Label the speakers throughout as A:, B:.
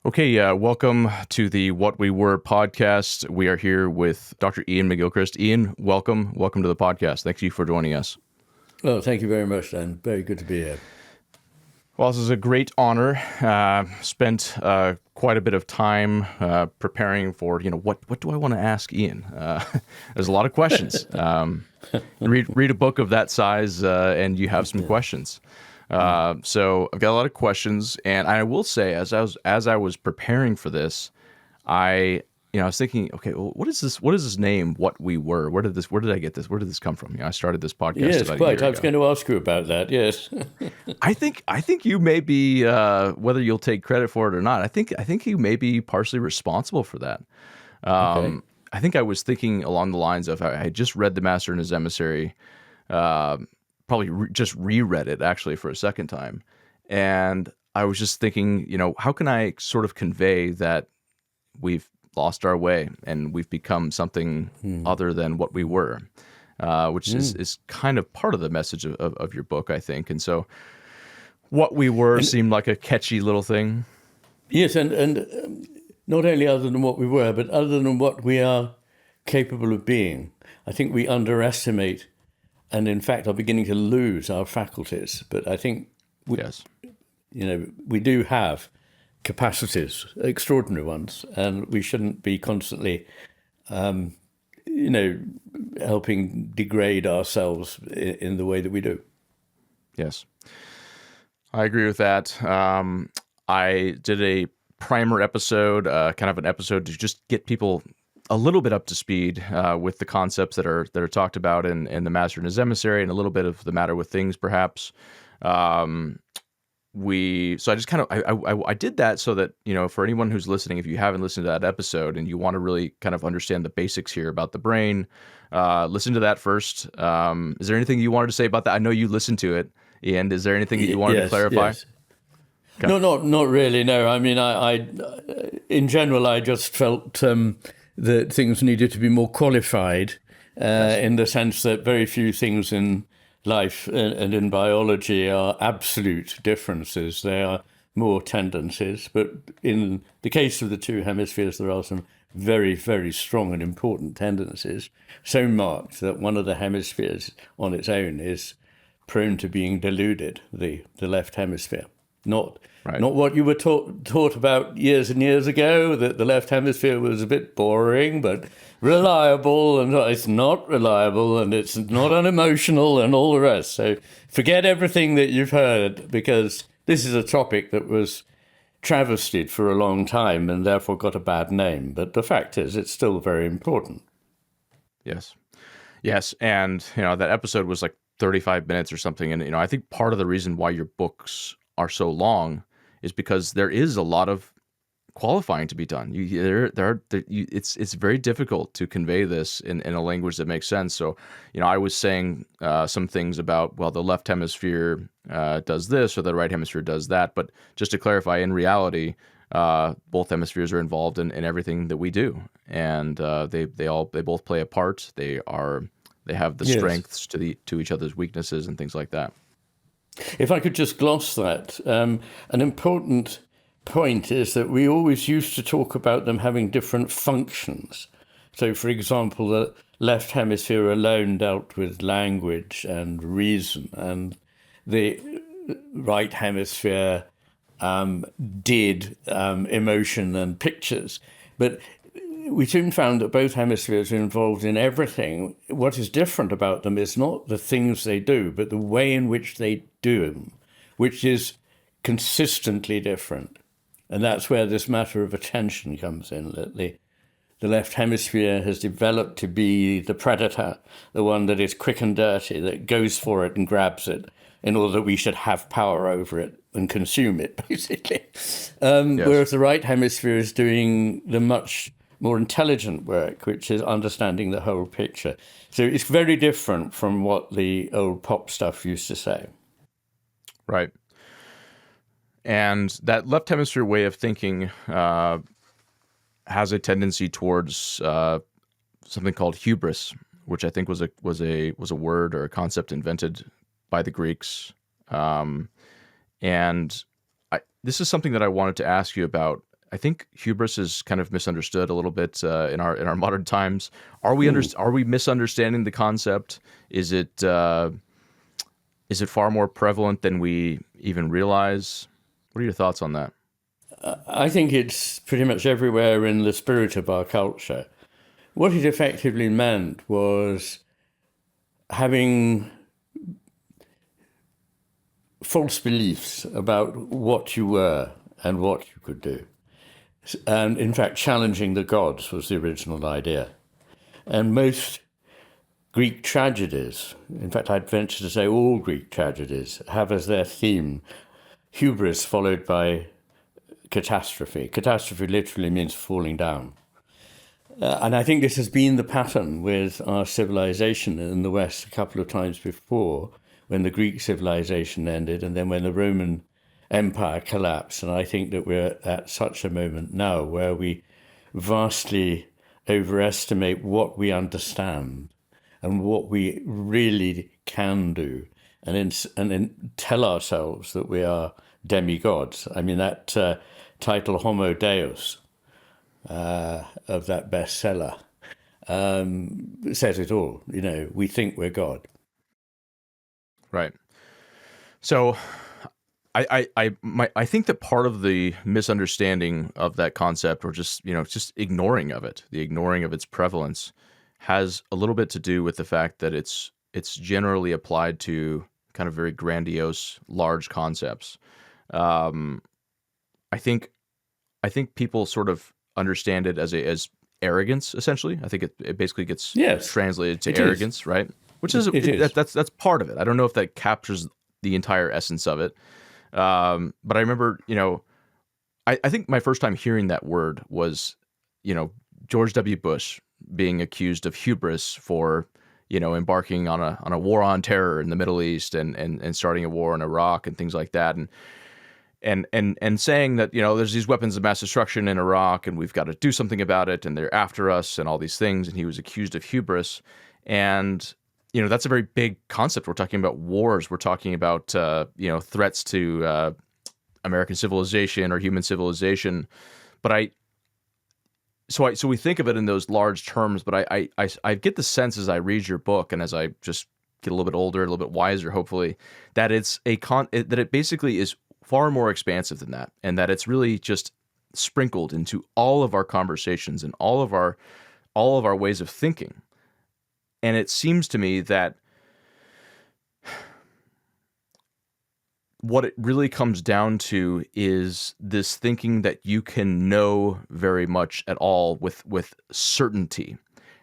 A: Okay, welcome to the What We Were podcast. We are here with Dr. Iain McGilchrist. Iain, welcome. Welcome to the podcast. Thank you for joining us.
B: Well, thank you very much, Dan. Very good to be here.
A: Well, this is a great honor. Spent quite a bit of time preparing for, what do I want to ask Iain? There's a lot of questions. Read a book of that size and you have some questions. So I've got a lot of questions, and I will say, as I was preparing for this, I was thinking, okay, well, what is this? What is this name? What We Were? Where did I get this? Where did this come from? I started this podcast.
B: Yes,
A: about
B: quite.
A: A year
B: I was
A: ago.
B: going to ask you about that. Yes.
A: I think you may be, whether you'll take credit for it or not. I think you may be partially responsible for that.
B: Okay.
A: I think I was thinking along the lines of I had just read The Master and His Emissary. Probably just reread it actually for a second time. And I was just thinking, how can I sort of convey that we've lost our way and we've become something other than what we were, which is kind of part of the message of your book, I think. And so What We Were seemed like a catchy little thing.
B: Yes, and not only other than what we were, but other than what we are capable of being. I think we underestimate and in fact are beginning to lose our faculties. But I think we do have capacities, extraordinary ones, and we shouldn't be constantly, helping degrade ourselves in the way that we do.
A: Yes, I agree with that. I did a primer episode, kind of an episode to just get people a little bit up to speed with the concepts that are talked about in The Master and His Emissary, and a little bit of The Matter with Things, perhaps. So I just kind of I did that so that for anyone who's listening, if you haven't listened to that episode and you want to really kind of understand the basics here about the brain, listen to that first. Is there anything you wanted to say about that? I know you listened to it, Iain. Is there anything that you wanted to clarify?
B: Yes. Okay. No, not really. No, I mean, I in general, I just felt that things needed to be more qualified in the sense that very few things in life and in biology are absolute differences. They are more tendencies. But in the case of the two hemispheres, there are some very, very strong and important tendencies, so marked that one of the hemispheres on its own is prone to being deluded, the left hemisphere. Not what you were taught about years and years ago, that the left hemisphere was a bit boring, but reliable, and it's not reliable, and it's not unemotional, and all the rest. So forget everything that you've heard, because this is a topic that was travestied for a long time and therefore got a bad name. But the fact is, it's still very important.
A: Yes. And, that episode was like 35 minutes or something. And, I think part of the reason why your books are so long is because there is a lot of qualifying to be done. It's very difficult to convey this in a language that makes sense. So, I was saying some things about, well, the left hemisphere does this or the right hemisphere does that. But just to clarify, in reality, both hemispheres are involved in everything that we do, and they both play a part. They have the strengths to each other's weaknesses and things like that.
B: If I could just gloss that, an important point is that we always used to talk about them having different functions. So, for example, the left hemisphere alone dealt with language and reason, and the right hemisphere did emotion and pictures. But we soon found that both hemispheres are involved in everything. What is different about them is not the things they do, but the way in which they do them, which is consistently different. And that's where this matter of attention comes in, that the left hemisphere has developed to be the predator, the one that is quick and dirty, that goes for it and grabs it in order that we should have power over it and consume it, basically. Whereas the right hemisphere is doing the much more intelligent work, which is understanding the whole picture. So it's very different from what the old pop stuff used to say.
A: Right. And that left hemisphere way of thinking has a tendency towards something called hubris, which I think was a word or a concept invented by the Greeks. And this is something that I wanted to ask you about. I think hubris is kind of misunderstood a little bit in our modern times. Are we misunderstanding the concept? Is it far more prevalent than we even realize? What are your thoughts on that?
B: I think it's pretty much everywhere in the spirit of our culture. What it effectively meant was having false beliefs about what you were and what you could do. And in fact, challenging the gods was the original idea. And most Greek tragedies, in fact, I'd venture to say all Greek tragedies, have as their theme hubris followed by catastrophe. Catastrophe literally means falling down. And I think this has been the pattern with our civilization in the West a couple of times before, when the Greek civilization ended and then when the Roman Empire collapsed. And I think that we're at such a moment now where we vastly overestimate what we understand and what we really can do, and then tell ourselves that we are demigods. I mean, that title Homo Deus of that bestseller says it all. You know, we think we're God.
A: Right. So I think that part of the misunderstanding of that concept, or just ignoring of it, the ignoring of its prevalence, has a little bit to do with the fact that it's generally applied to kind of very grandiose, large concepts. I think people sort of understand it as arrogance, essentially. I think it basically gets translated to arrogance, right? Which is that's part of it. I don't know if that captures the entire essence of it. But I remember, I think my first time hearing that word was, George W. Bush being accused of hubris for, embarking on a war on terror in the Middle East and starting a war in Iraq and things like that. And saying that, there's these weapons of mass destruction in Iraq and we've got to do something about it and they're after us and all these things. And he was accused of hubris. And, that's a very big concept. We're talking about wars. We're talking about, threats to American civilization or human civilization. But so we think of it in those large terms, but I get the sense as I read your book and as I just get a little bit older, a little bit wiser, hopefully, that that it basically is far more expansive than that, and that it's really just sprinkled into all of our conversations and all of our ways of thinking. And it seems to me that what it really comes down to is this thinking that you can know very much at all with certainty,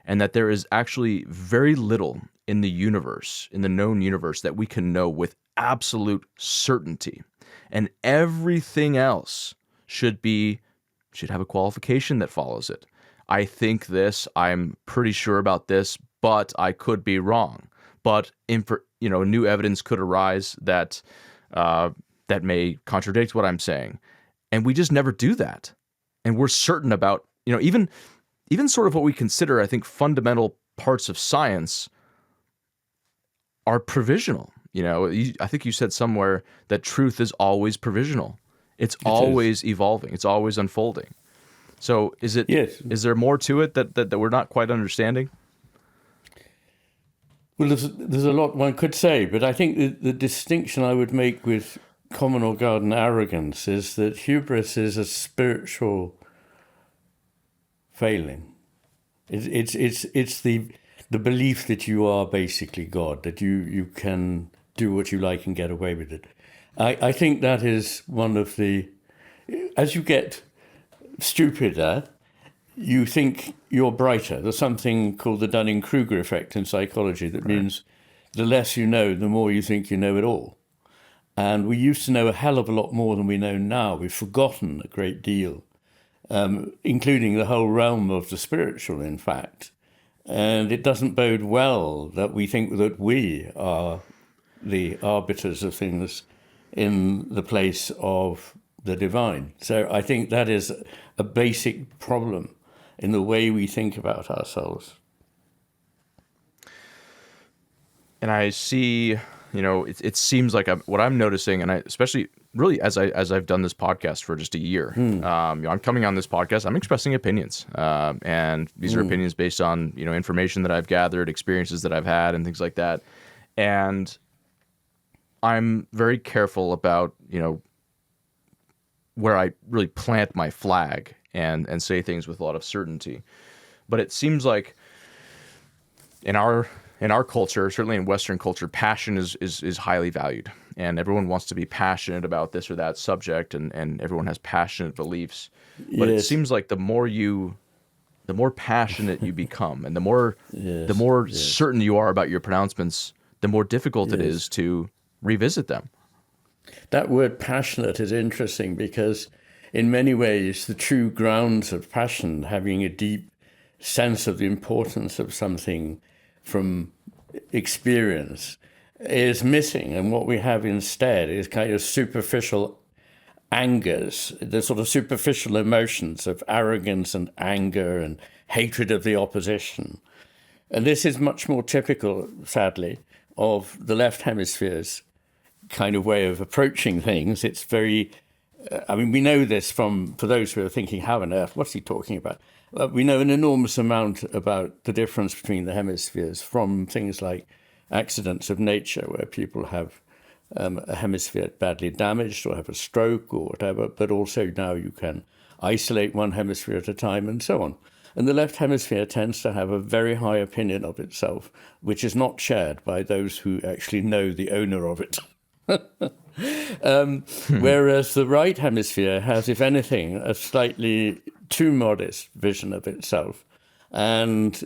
A: and that there is actually very little in the universe, in the known universe, that we can know with absolute certainty. And everything else should have a qualification that follows it. I think this, I'm pretty sure about this, but I could be wrong. But new evidence could arise that may contradict what I'm saying. And we just never do that. And we're certain about, even sort of what we consider, I think, fundamental parts of science are provisional. I think you said somewhere that truth is always provisional. It's always evolving. It's always unfolding. So is there more to it that we're not quite understanding?
B: Well, there's a lot one could say, but I think the distinction I would make with common or garden arrogance is that hubris is a spiritual failing. It's the belief that you are basically God, that you can do what you like and get away with it. I think that is one of the, as you get stupider, you think you're brighter. There's something called the Dunning-Kruger effect in psychology that means the less you know, the more you think you know it all. And we used to know a hell of a lot more than we know now. We've forgotten a great deal, including the whole realm of the spiritual, in fact. And it doesn't bode well that we think that we are the arbiters of things in the place of the divine. So I think that is a basic problem in the way we think about ourselves.
A: And I see it seems like what I'm noticing, and I especially really as I've done this podcast for just a year, I'm coming on this podcast, I'm expressing opinions, and these are opinions based on information that I've gathered, experiences that I've had, and things like that, and I'm very careful about where I really plant my flag and say things with a lot of certainty, but it seems like in our culture, certainly in Western culture, passion is highly valued, and everyone wants to be passionate about this or that subject, and everyone has passionate beliefs. But it seems like the more passionate you become, and the more certain you are about your pronouncements, the more difficult it is to revisit them.
B: That word passionate is interesting because in many ways the true grounds of passion, having a deep sense of the importance of something from experience, is missing. And what we have instead is kind of superficial angers, the sort of superficial emotions of arrogance and anger and hatred of the opposition. And this is much more typical, sadly, of the left hemisphere's kind of way of approaching things. It's very, we know this for those who are thinking, how on earth, what's he talking about? We know an enormous amount about the difference between the hemispheres from things like accidents of nature, where people have a hemisphere badly damaged or have a stroke or whatever, but also now you can isolate one hemisphere at a time and so on. And the left hemisphere tends to have a very high opinion of itself, which is not shared by those who actually know the owner of it. Whereas the right hemisphere has, if anything, a slightly too modest vision of itself. And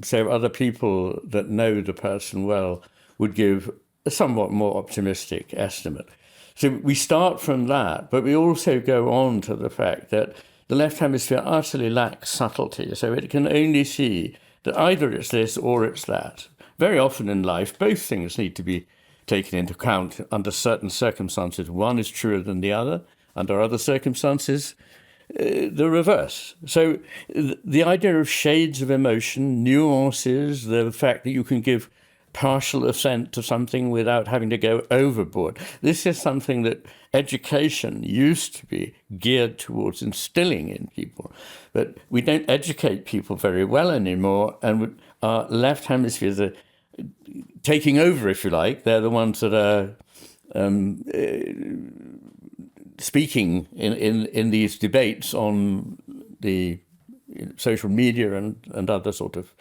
B: so other people that know the person well would give a somewhat more optimistic estimate. So we start from that, but we also go on to the fact that the left hemisphere utterly lacks subtlety. So it can only see that either it's this or it's that. Very often in life, both things need to be taken into account. Under certain circumstances, one is truer than the other. Under other circumstances, the reverse. So the idea of shades of emotion, nuances, the fact that you can give partial assent to something without having to go overboard. This is something that education used to be geared towards instilling in people. But we don't educate people very well anymore, and our left hemispheres are taking over, if you like. They're the ones that are speaking in these debates on the social media and other sort of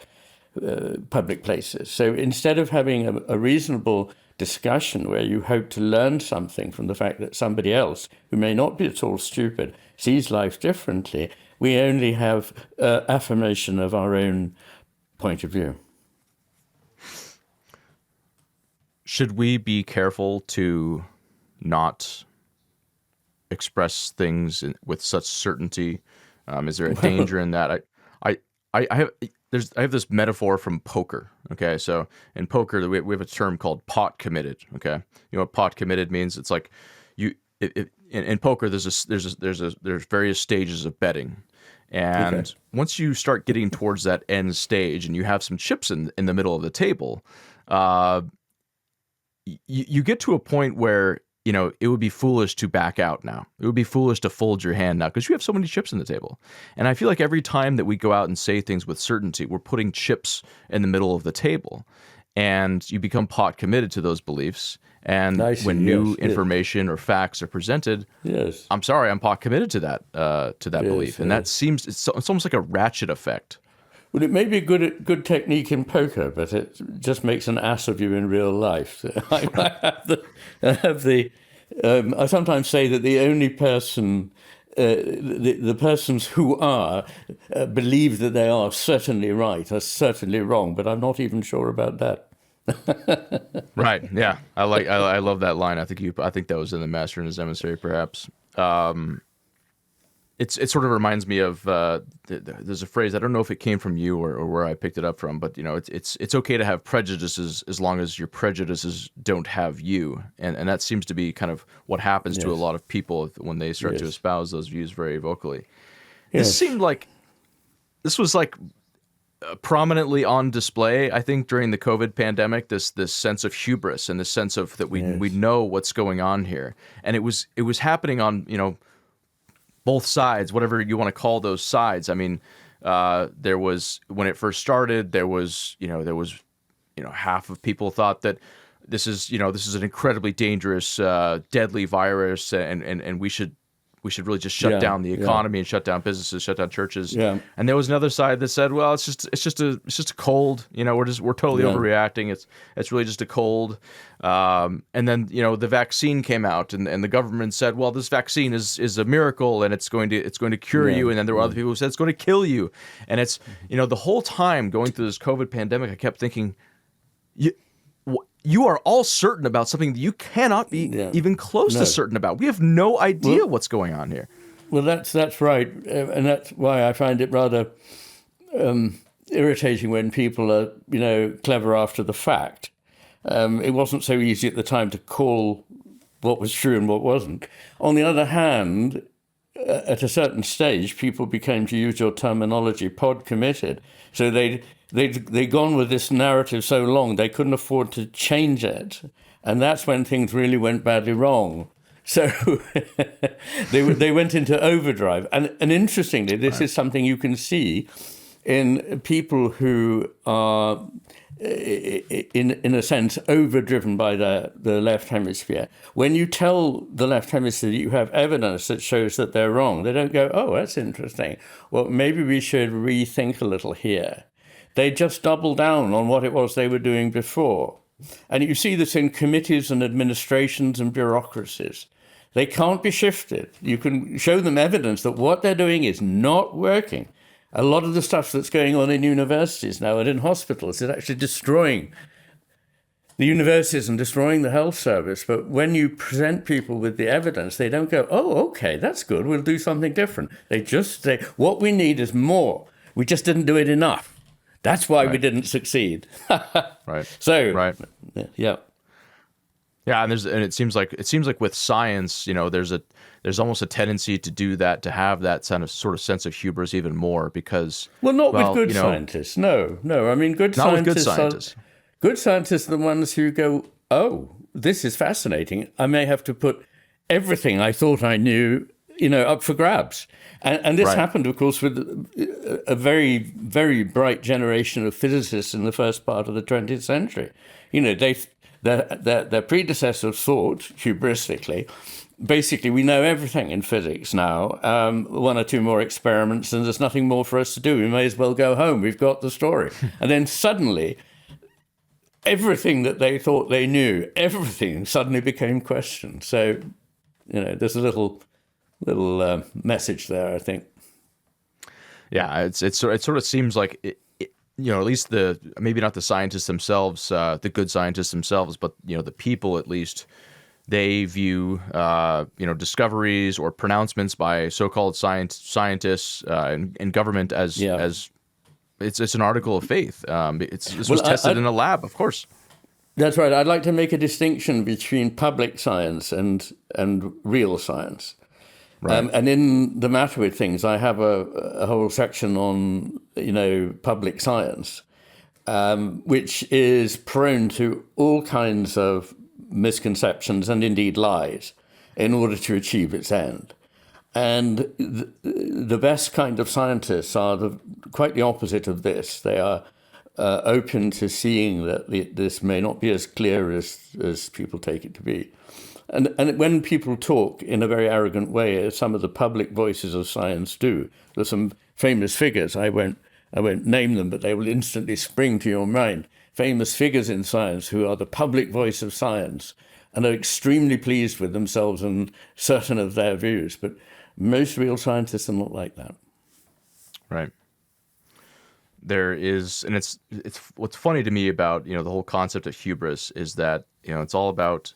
B: public places. So instead of having a reasonable discussion where you hope to learn something from the fact that somebody else, who may not be at all stupid, sees life differently, we only have affirmation of our own point of view.
A: Should we be careful to not express things with such certainty? Is there a danger in that? I have this metaphor from poker. Okay, so in poker we have a term called pot committed. Okay, you know what pot committed means? It's like in poker there's various stages of betting, and once you start getting towards that end stage and you have some chips in the middle of the table, you get to a point where it would be foolish to back out now. It would be foolish to fold your hand now because you have so many chips on the table. And I feel like every time that we go out and say things with certainty, we're putting chips in the middle of the table. And you become pot committed to those beliefs. And when new information or facts are presented, I'm sorry, I'm pot committed to that belief. And that seems, it's almost like a ratchet effect.
B: Well, it may be a good technique in poker, but it just makes an ass of you in real life. I sometimes say that the only person, the persons who are believe that they are certainly right are certainly wrong, but I'm not even sure about that.
A: Right? Yeah, I love that line. I think that was in The Master and His Emissary, perhaps. It sort of reminds me of there's a phrase, I don't know if it came from you or where I picked it up from, but it's okay to have prejudices as long as your prejudices don't have you, and that seems to be kind of what happens to a lot of people when they start to espouse those views very vocally. This seemed like this was like prominently on display, I think, during the COVID pandemic, this sense of hubris and this sense of that we know what's going on here. And it was happening on, both sides, whatever you want to call those sides. I mean, there was, when it first started, there was half of people thought that this is an incredibly dangerous, deadly virus, and we should really just shut down the economy and shut down businesses, shut down churches.
B: Yeah.
A: And there was another side that said, well, it's just a cold. We're totally overreacting. It's really just a cold. And then the vaccine came out, and the government said, well, this vaccine is a miracle, and it's going to cure you. And then there were other people who said it's going to kill you. And it's the whole time going through this COVID pandemic, I kept thinking, you are all certain about something that you cannot be even close to certain about. We have no idea what's going on here.
B: Well, that's right. And that's why I find it rather irritating when people are, clever after the fact. It wasn't so easy at the time to call what was true and what wasn't. On the other hand, at a certain stage, people became, to use your terminology, pod committed. So they'd gone with this narrative so long they couldn't afford to change it, and that's when things really went badly wrong. So they went into overdrive, and interestingly, this is something you can see in people who are, in a sense, overdriven by the left hemisphere. When you tell the left hemisphere that you have evidence that shows that they're wrong, they don't go, oh, that's interesting. Well, maybe we should rethink a little here. They just double down on what it was they were doing before. And you see this in committees and administrations and bureaucracies. They can't be shifted. You can show them evidence that what they're doing is not working. A lot of the stuff that's going on in universities now and in hospitals is actually destroying the universities and destroying the health service. But when you present people with the evidence, they don't go, oh, okay, that's good, we'll do something different. They just say, what we need is more. We just didn't do it enough. That's why we didn't succeed.
A: Right.
B: So, yeah.
A: Yeah, and it seems like with science, there's almost a tendency to do that, to have that sort of sense of hubris even more, because
B: with good scientists. No. I mean, good scientists are the ones who go, oh, this is fascinating. I may have to put everything I thought I knew, up for grabs. And this happened, of course, with a very, very bright generation of physicists in the first part of the 20th century. Their predecessors thought, hubristically, basically, we know everything in physics now. One or two more experiments, and there's nothing more for us to do. We may as well go home. We've got the story. And then suddenly, everything that they thought they knew, everything suddenly became questioned. So, there's a little message there, I think.
A: Yeah, it sort of seems like at least maybe not the scientists themselves, the good scientists themselves, but the people at least, they view discoveries or pronouncements by so-called scientists and government as it's an article of faith. This was tested in a lab, of course.
B: That's right. I'd like to make a distinction between public science and real science. Right. And in The Matter with Things, I have a whole section on, public science, which is prone to all kinds of misconceptions and indeed lies in order to achieve its end. And the best kind of scientists are quite the opposite of this. They are open to seeing that this may not be as clear as people take it to be. And when people talk in a very arrogant way, as some of the public voices of science do, there's some famous figures. I won't name them, but they will instantly spring to your mind. Famous figures in science who are the public voice of science and are extremely pleased with themselves and certain of their views. But most real scientists are not like that.
A: Right. There is, and it's what's funny to me about the whole concept of hubris is that it's all about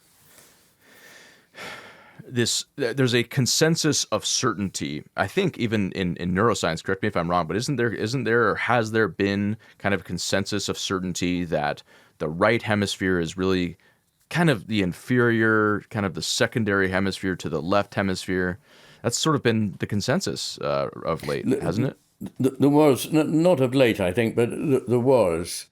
A: this. There's a consensus of certainty. I think even in neuroscience, correct me if I'm wrong, but isn't there or has there been kind of consensus of certainty that the right hemisphere is really kind of the inferior, kind of the secondary hemisphere to the left hemisphere? That's sort of been the consensus of late, hasn't it?
B: There was, not of late, I think, but there was,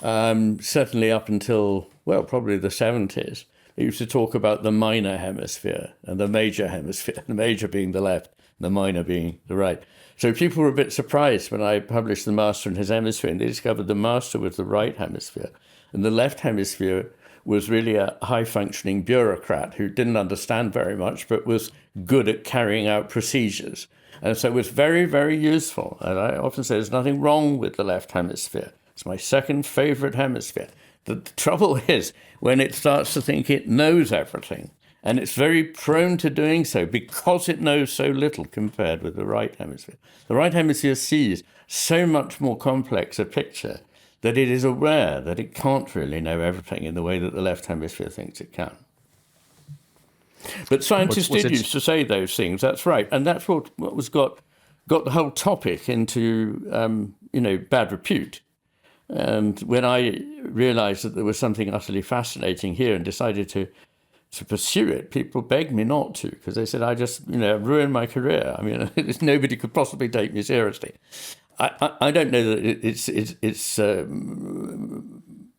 B: certainly up until, well, probably the 70s. They used to talk about the minor hemisphere and the major hemisphere, the major being the left, the minor being the right. So people were a bit surprised when I published The Master and His Hemisphere, and they discovered the master was the right hemisphere. And the left hemisphere was really a high-functioning bureaucrat who didn't understand very much, but was good at carrying out procedures. And so it was very, very useful. And I often say there's nothing wrong with the left hemisphere. It's my second favorite hemisphere. The trouble is when it starts to think it knows everything, and it's very prone to doing so because it knows so little compared with the right hemisphere. The right hemisphere sees so much more complex a picture that it is aware that it can't really know everything in the way that the left hemisphere thinks it can. But scientists did used to say those things, that's right. And that's what got the whole topic into, bad repute. And when I realized that there was something utterly fascinating here and decided to pursue it, people begged me not to, because they said, I just, ruined my career. I mean, nobody could possibly take me seriously. I don't know that it's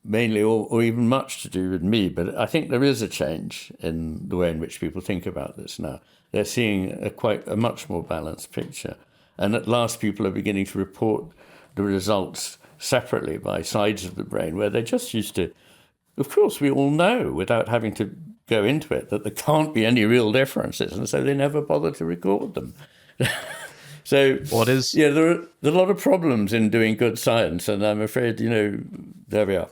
B: mainly or even much to do with me, but I think there is a change in the way in which people think about this now. They're seeing a much more balanced picture. And at last, people are beginning to report the results separately by sides of the brain, where they just used to, of course, we all know without having to go into it that there can't be any real differences, and so they never bother to record them. So,
A: well, it is.
B: Yeah, there are a lot of problems in doing good science, and I'm afraid, there we are.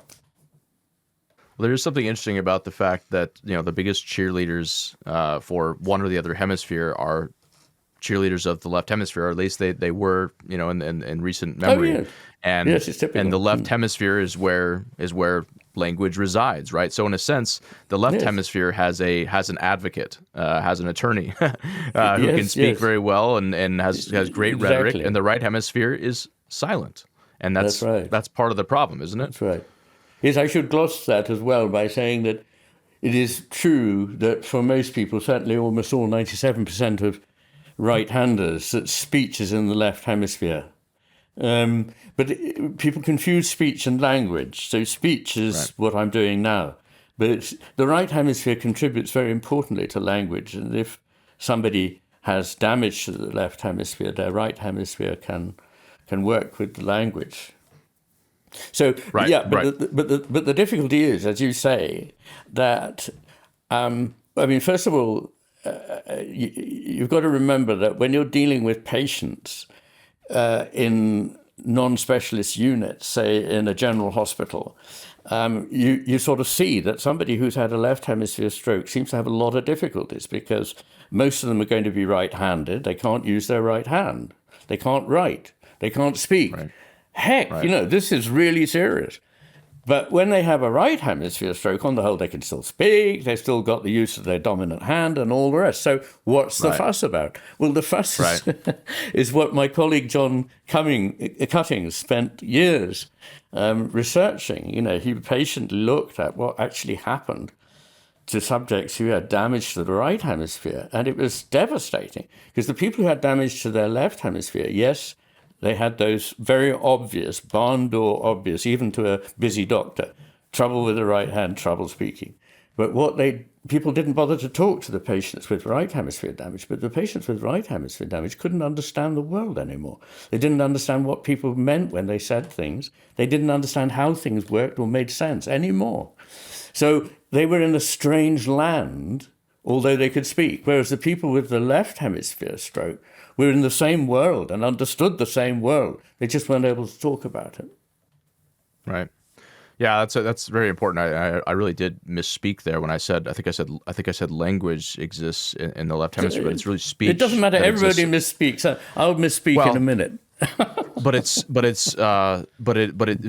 A: Well, there is something interesting about the fact that, the biggest cheerleaders for one or the other hemisphere are cheerleaders of the left hemisphere, or at least they were, in recent memory.
B: Oh, yeah.
A: And
B: yes, it's typical.
A: And the left hemisphere is where language resides, right? So in a sense, the left hemisphere has an advocate, has an attorney who can speak very well and has great rhetoric, and the right hemisphere is silent. And that's
B: right.
A: That's part of the problem, isn't it?
B: That's right. Yes, I should gloss that as well by saying that it is true that for most people, certainly almost all 97% of right-handers, that speech is in the left hemisphere. But people confuse speech and language. So speech is what I'm doing now. But the right hemisphere contributes very importantly to language. And if somebody has damage to the left hemisphere, their right hemisphere can work with the language. So, but the difficulty is, as you say, that, first of all, you've got to remember that when you're dealing with patients in non-specialist units, say in a general hospital, you sort of see that somebody who's had a left hemisphere stroke seems to have a lot of difficulties because most of them are going to be right-handed. They can't use their right hand. They can't write. They can't speak.
A: Right.
B: Heck, this is really serious. But when they have a right hemisphere stroke, on the whole, they can still speak. They've still got the use of their dominant hand and all the rest. So what's the fuss about? Well, the fuss is what my colleague John Cuttings spent years researching. He patiently looked at what actually happened to subjects who had damage to the right hemisphere. And it was devastating because the people who had damage to their left hemisphere, yes, they had those very obvious, barn door obvious, even to a busy doctor, trouble with the right hand, trouble speaking. But people didn't bother to talk to the patients with right hemisphere damage, but the patients with right hemisphere damage couldn't understand the world anymore. They didn't understand what people meant when they said things. They didn't understand how things worked or made sense anymore. So they were in a strange land, although they could speak, whereas the people with the left hemisphere stroke were in the same world and understood the same world. They just weren't able to talk about it.
A: Right. Yeah, that's very important. I really did misspeak there when I think I said language exists in the left hemisphere, but it's really speech.
B: It doesn't matter. Everybody misspeaks. I'll misspeak in a minute.
A: but it's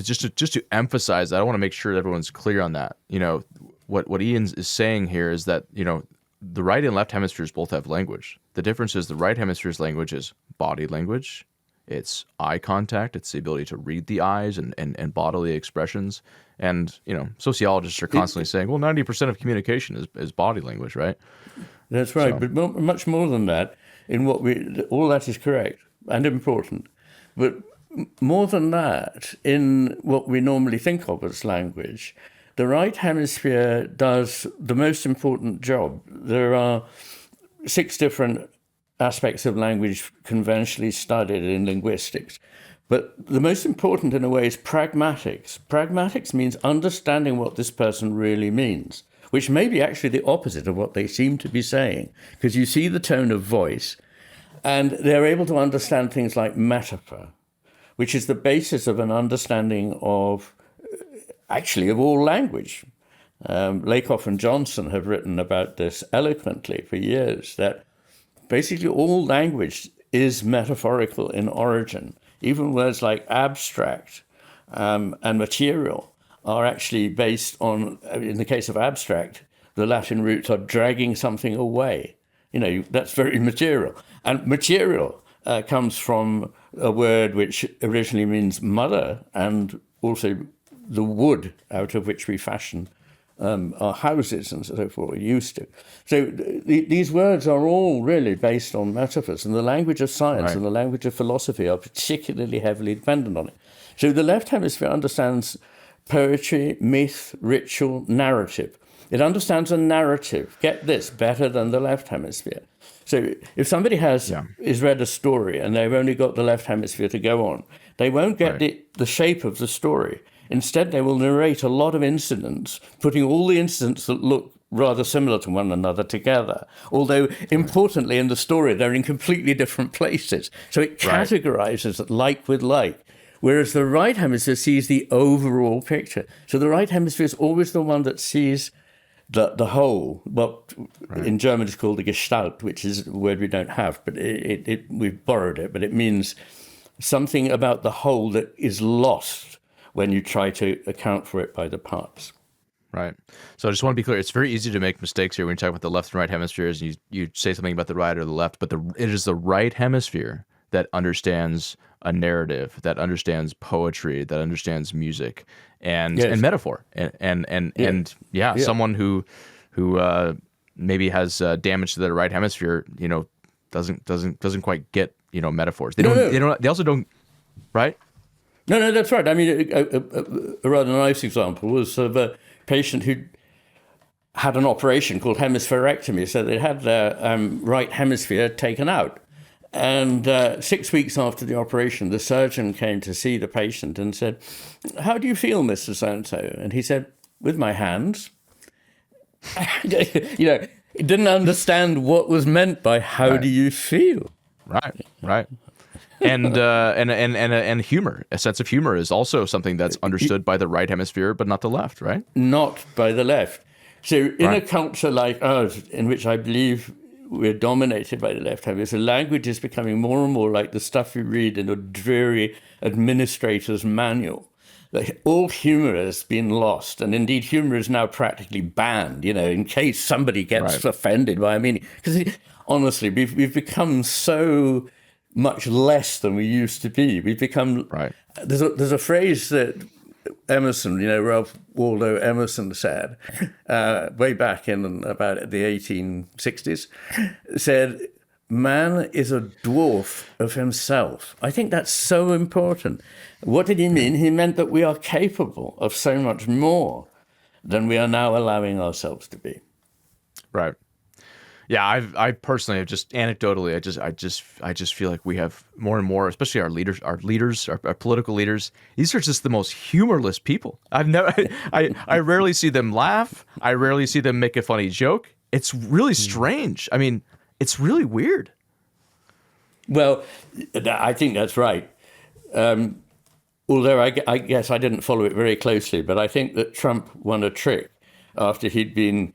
A: just to emphasize that, I want to make sure that everyone's clear on that. What Iain is saying here is that the right and left hemispheres both have language. The difference is the right hemisphere's language is body language. It's eye contact. It's the ability to read the eyes and bodily expressions. And, sociologists are constantly saying, well, 90% of communication is body language, right?
B: That's right. So. But much more than that, all that is correct and important. But more than that, in what we normally think of as language, the right hemisphere does the most important job. There are 6 different aspects of language conventionally studied in linguistics. But the most important, in a way, is pragmatics. Pragmatics means understanding what this person really means, which may be actually the opposite of what they seem to be saying, because you see the tone of voice, and they're able to understand things like metaphor, which is the basis of an understanding of, actually, of all language. Lakoff and Johnson have written about this eloquently for years, that basically all language is metaphorical in origin. Even words like abstract and material are actually based on, in the case of abstract, the Latin roots are dragging something away. That's very material. And material comes from a word which originally means mother, and also the wood out of which we fashion our houses and so forth, we used to. So these words are all really based on metaphors, and the language of science and the language of philosophy are particularly heavily dependent on it. So the left hemisphere understands poetry, myth, ritual, narrative. It understands a narrative, get this, better than the left hemisphere. So if somebody has read a story and they've only got the left hemisphere to go on, they won't get the shape of the story. Instead, they will narrate a lot of incidents, putting all the incidents that look rather similar to one another together. Although, importantly, in the story, they're in completely different places. So it categorizes like with like, whereas the right hemisphere sees the overall picture. So the right hemisphere is always the one that sees the whole, what in German is called the Gestalt, which is a word we don't have, but we've borrowed it, but it means something about the whole that is lost when you try to account for it by the parts.
A: Right. So I just want to be clear. It's very easy to make mistakes here when you talk about the left and right hemispheres. You say something about the right or the left, but it is the right hemisphere that understands a narrative, that understands poetry, that understands music and metaphor, and someone who maybe has damage to the right hemisphere, doesn't quite get metaphors. They also don't, right?
B: No, that's right. I mean, a rather nice example was of a patient who had an operation called hemispherectomy. So they had their right hemisphere taken out. And 6 weeks after the operation, the surgeon came to see the patient and said, "How do you feel, Mr. So-and-so?" And he said, "With my hands." He didn't understand what was meant by "how do you feel?"
A: Right. And humor, a sense of humor is also something that's understood by the right hemisphere, but not the left, right?
B: Not by the left. So in a culture like ours, in which I believe we're dominated by the left hemisphere, language is becoming more and more like the stuff you read in a dreary administrator's manual. Like, all humor has been lost, and indeed humor is now practically banned, in case somebody gets offended by a meaning. Because honestly, we've become so much less than we used to be. We've become There's a phrase that Emerson, Ralph Waldo Emerson said way back in about the 1860s, said, "Man is a dwarf of himself." I think that's so important. What did he mean? He meant that we are capable of so much more than we are now allowing ourselves to be.
A: Right. Yeah, I personally have just anecdotally, I just feel like we have more and more, especially our political leaders. These are just the most humorless people. I rarely see them laugh. I rarely see them make a funny joke. It's really strange. I mean, it's really weird.
B: Well, I think that's right. Although I guess I didn't follow it very closely, but I think that Trump won a trick after he'd been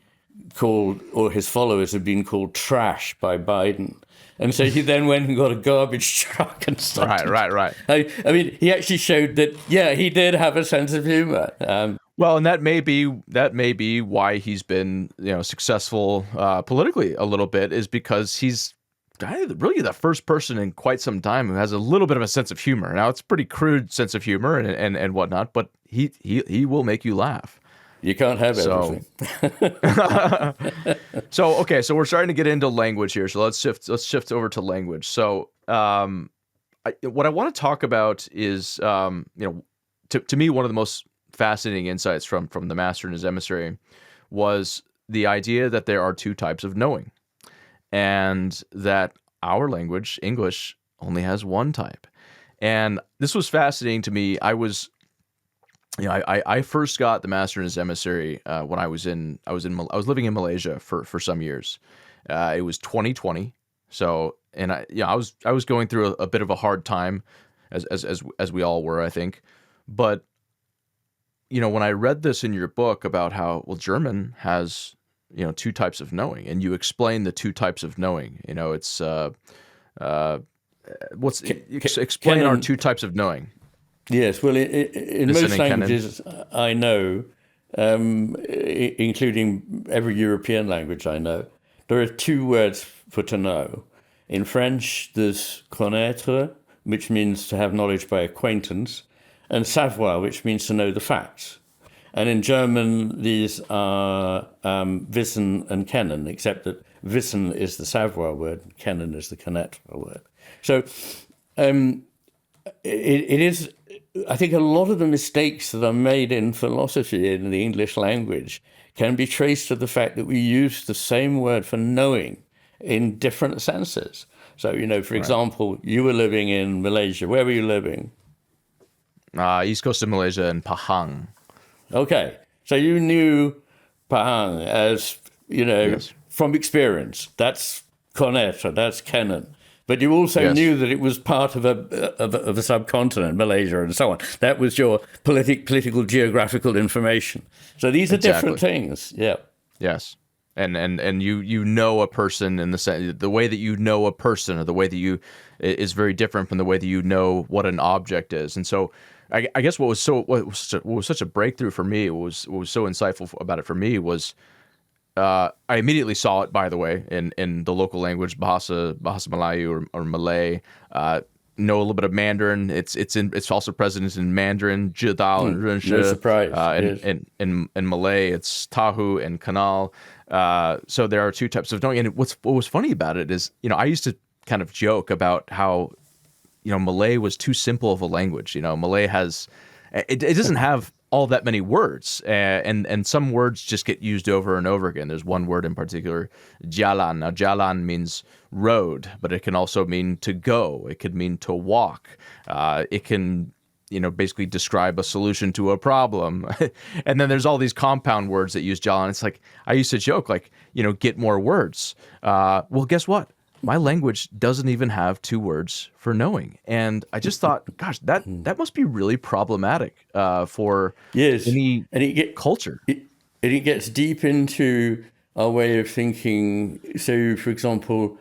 B: called, or his followers had been called trash by Biden. And so he then went and got a garbage truck and started.
A: Right.
B: I mean, he actually showed that, he did have a sense of humor.
A: Well, and that may be why he's been, successful politically a little bit, is because he's really the first person in quite some time who has a little bit of a sense of humor. Now, it's a pretty crude sense of humor and whatnot, but he will make you laugh.
B: You can't have everything.
A: So we're starting to get into language here. So let's shift over to language. So what I want to talk about is, to me, one of the most fascinating insights from the Master and his Emissary was the idea that there are two types of knowing, and that our language, English, only has one type. And this was fascinating to me. I first got the Master and his Emissary when I was living in Malaysia for some years. It was 2020, so I was going through a bit of a hard time, as we all were, I think. But when I read this in your book about how German has two types of knowing, and you explain the two types of knowing. It's explain our two types of knowing.
B: Yes, well, in most languages I know, including every European language I know, there are two words for to know. In French, there's connaître, which means to have knowledge by acquaintance, and savoir, which means to know the facts. And in German, these are wissen and kennen, except that wissen is the savoir word, kennen is the connaître word. So it is, I think a lot of the mistakes that are made in philosophy in the English language can be traced to the fact that we use the same word for knowing in different senses. So, for example, you were living in Malaysia. Where were you living?
A: East coast of Malaysia in Pahang.
B: Okay. So you knew Pahang as,
A: Yes.
B: from experience. That's connaître, that's kennen. But you also knew that it was part of a subcontinent, Malaysia, and so on. That was your political, geographical information. So these are different things. Yeah.
A: Yes. And you know a person in the way that you know a person, or the way that you is very different from the way that you know what an object is. And so I guess what was such a breakthrough for me, what was so insightful about it for me was, I immediately saw it, by the way, in the local language, Bahasa Melayu or Malay. Know a little bit of Mandarin. It's also present in Mandarin, Jidal and Runsha.
B: No surprise.
A: In Malay, it's Tahu and Kanal. So there are two types of knowing. And what was funny about it is, I used to kind of joke about how, Malay was too simple of a language. Malay it doesn't have all that many words, and some words just get used over and over again. There's one word in particular, jalan. Now, jalan means road, but it can also mean to go. It could mean to walk. It can, basically describe a solution to a problem. And then there's all these compound words that use jalan. It's like, I used to joke, get more words. Well, guess what? My language doesn't even have two words for knowing. And I just thought, gosh, that must be really problematic for any culture.
B: It gets deep into our way of thinking. So, for example,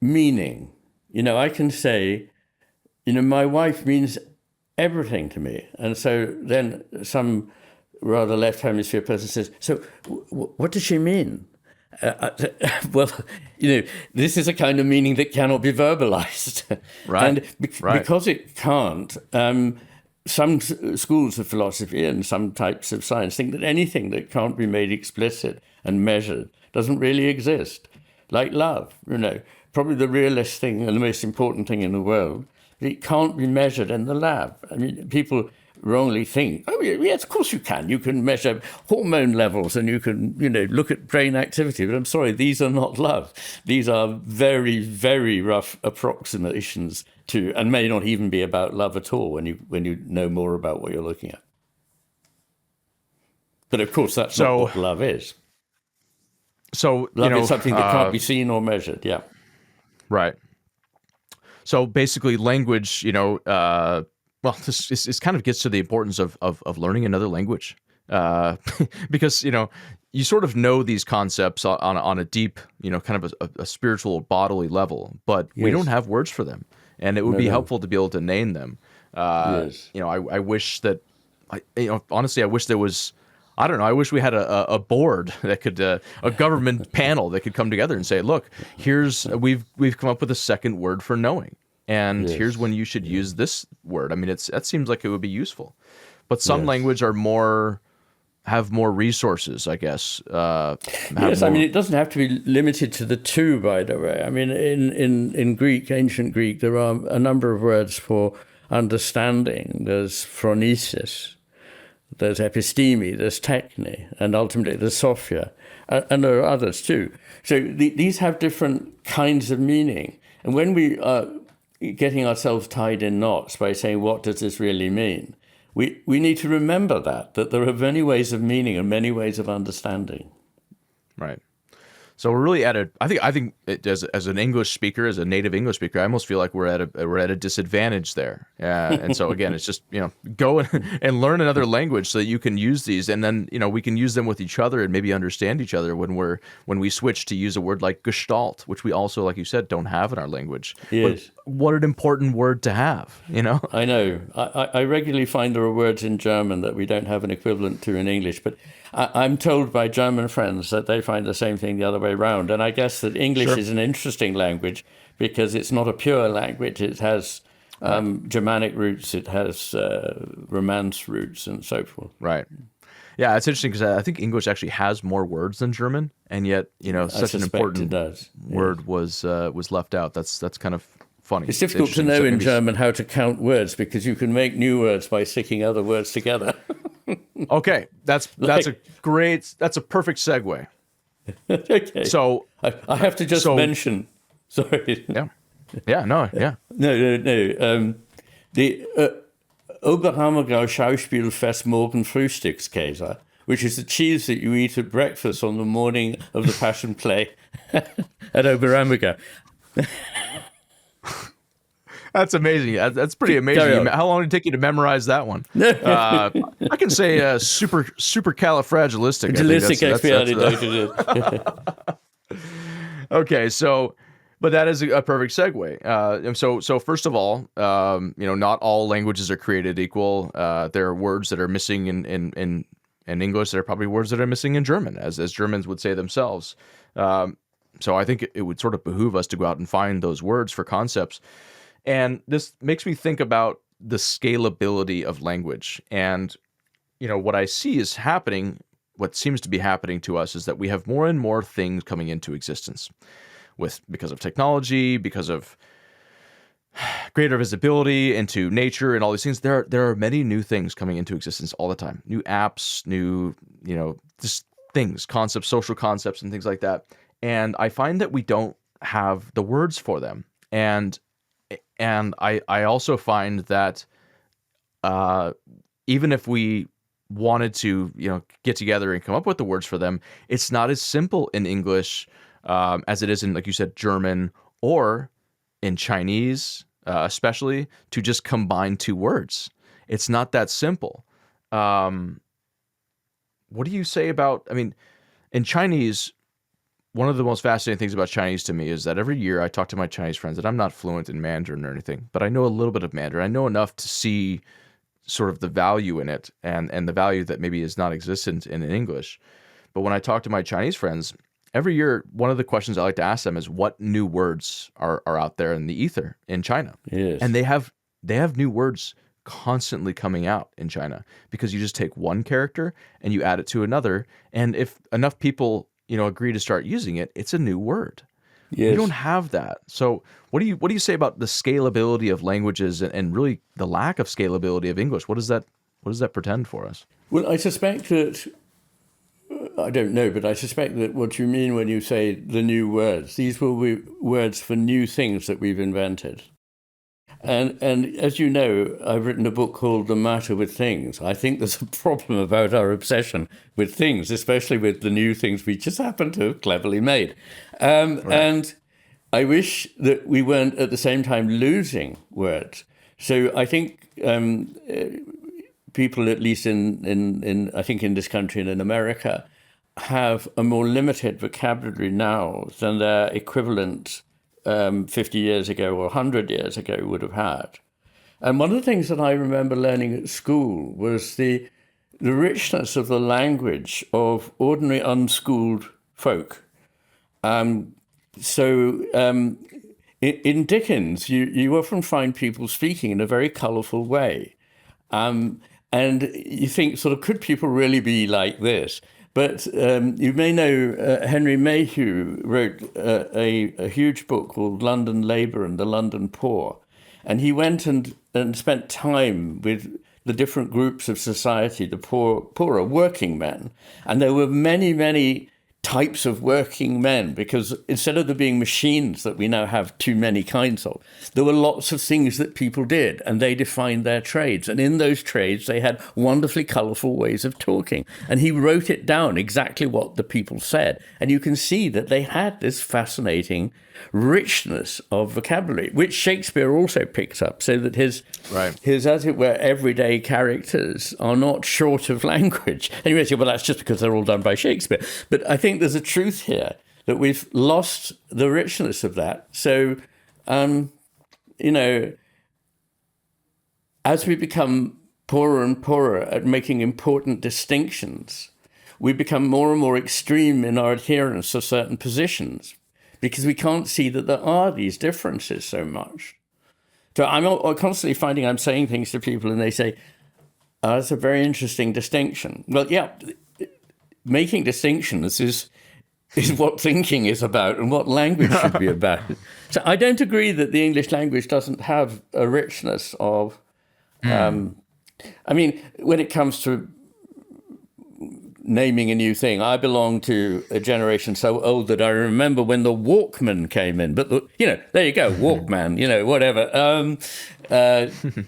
B: meaning. I can say, my wife means everything to me. And so then some rather left hemisphere person says, so what does she mean? Well, this is a kind of meaning that cannot be verbalized.
A: Right.
B: And because it can't, some schools of philosophy and some types of science think that anything that can't be made explicit and measured doesn't really exist. Like love, probably the realest thing and the most important thing in the world. It can't be measured in the lab. I mean, people wrongly think, oh, yes, of course you can. You can measure hormone levels and you can, look at brain activity. But I'm sorry, these are not love. These are very, very rough approximations to, and may not even be about love at all when you know more about what you're looking at. But of course, that's not what love is.
A: So
B: love is something that can't be seen or measured. Yeah.
A: Right. So basically, language, this kind of gets to the importance of learning another language, because you sort of know these concepts on a deep, kind of a spiritual, bodily level, but we don't have words for them, and it would be helpful to be able to name them. I wish that, honestly, I wish there was. I don't know. I wish we had a board that could, a government panel that could come together and say, look, we've come up with a second word for knowing. And here's when you should use this word. I mean, that seems like it would be useful. But some language are more, have more resources, I guess.
B: Yes, I mean, it doesn't have to be limited to the two, by the way. I mean, in Greek, ancient Greek, there are a number of words for understanding. There's phronesis, there's episteme, there's techne, and ultimately there's sophia. And there are others too. So these have different kinds of meaning. And when we are getting ourselves tied in knots by saying, what does this really mean? We need to remember that there are many ways of meaning and many ways of understanding.
A: Right. So we're really I think as an English speaker, as a native English speaker, I almost feel like we're at a disadvantage there. And so again, it's just, go and learn another language so that you can use these, and then, we can use them with each other and maybe understand each other when we switch to use a word like gestalt, which we also, like you said, don't have in our language.
B: Yes.
A: But what an important word to have,
B: I know. I regularly find there are words in German that we don't have an equivalent to in English, but I'm told by German friends that they find the same thing the other way around. And I guess that English
A: Sure.
B: is an interesting language because it's not a pure language. It has Germanic roots, it has Romance roots, and so forth.
A: Right. Yeah, it's interesting because I think English actually has more words than German, and yet, such an important word was left out. That's kind of funny.
B: It's difficult to know in German how to count words because you can make new words by sticking other words together.
A: Okay, that's a perfect segue.
B: Okay.
A: So
B: I have to just mention. Sorry.
A: Yeah. No.
B: No. The Oberhammergau Schauspielfest Morgen Frühstückskäse, which is the cheese that you eat at breakfast on the morning of the Passion Play at Oberhammergau.
A: That's amazing. That's pretty amazing. How long did it take you to memorize that one? I can say supercalifragilistic. Okay, so, but that is a perfect segue. So first of all, not all languages are created equal. There are words that are missing in English. There are probably words that are missing in German, as Germans would say themselves. So I think it would sort of behoove us to go out and find those words for concepts. And this makes me think about the scalability of language. And, what I see is happening, what seems to be happening to us is that we have more and more things coming into existence because of technology, because of greater visibility into nature and all these things. There are many new things coming into existence all the time. New apps, new, just things, concepts, social concepts and things like that. And I find that we don't have the words for them. And I also find that even if we wanted to, get together and come up with the words for them, it's not as simple in English as it is in, like you said, German or in Chinese, especially, to just combine two words. It's not that simple. What do you say about, in Chinese, one of the most fascinating things about Chinese to me is that every year I talk to my Chinese friends, and I'm not fluent in Mandarin or anything, but I know a little bit of Mandarin. I know enough to see sort of the value in it and the value that maybe is not existent in English. But when I talk to my Chinese friends, every year, one of the questions I like to ask them is what new words are out there in the ether in China?
B: Yes.
A: And they have new words constantly coming out in China because you just take one character and you add it to another. And if enough people agree to start using it, it's a new word.
B: Yes.
A: We don't have that. So what do you say about the scalability of languages and really the lack of scalability of English? What does that pretend for us?
B: Well, I suspect that, I don't know, but I suspect that what you mean when you say the new words, these will be words for new things that we've invented. And as you know, I've written a book called The Matter with Things. I think there's a problem about our obsession with things, especially with the new things we just happen to have cleverly made. Right. And I wish that we weren't at the same time losing words. So I think people, at least in I think in this country and in America, have a more limited vocabulary now than their equivalent 50 years ago or 100 years ago would have had. And one of the things that I remember learning at school was the richness of the language of ordinary unschooled folk. In Dickens, you often find people speaking in a very colourful way. And And you think, sort of, could people really be like this? But you may know Henry Mayhew wrote a huge book called London Labour and the London Poor. And he went and spent time with the different groups of society, the poorer working men. And there were many, many types of working men, because instead of there being machines that we now have too many kinds of, there were lots of things that people did, and they defined their trades. And in those trades, they had wonderfully colourful ways of talking. And he wrote it down exactly what the people said. And you can see that they had this fascinating richness of vocabulary, which Shakespeare also picks up, so that his, as it were, everyday characters are not short of language. And you may say, well, that's just because they're all done by Shakespeare. But I think there's a truth here that we've lost the richness of that. So, you know, as we become poorer and poorer at making important distinctions, we become more and more extreme in our adherence to certain positions, because we can't see that there are these differences so much. So I'm constantly finding I'm saying things to people and they say, oh, that's a very interesting distinction. Well, yeah, making distinctions is what thinking is about and what language should be about. So I don't agree that the English language doesn't have a richness of, I mean, when it comes to naming a new thing, I belong to a generation so old that I remember when the Walkman came in. But, there you go, Walkman, whatever.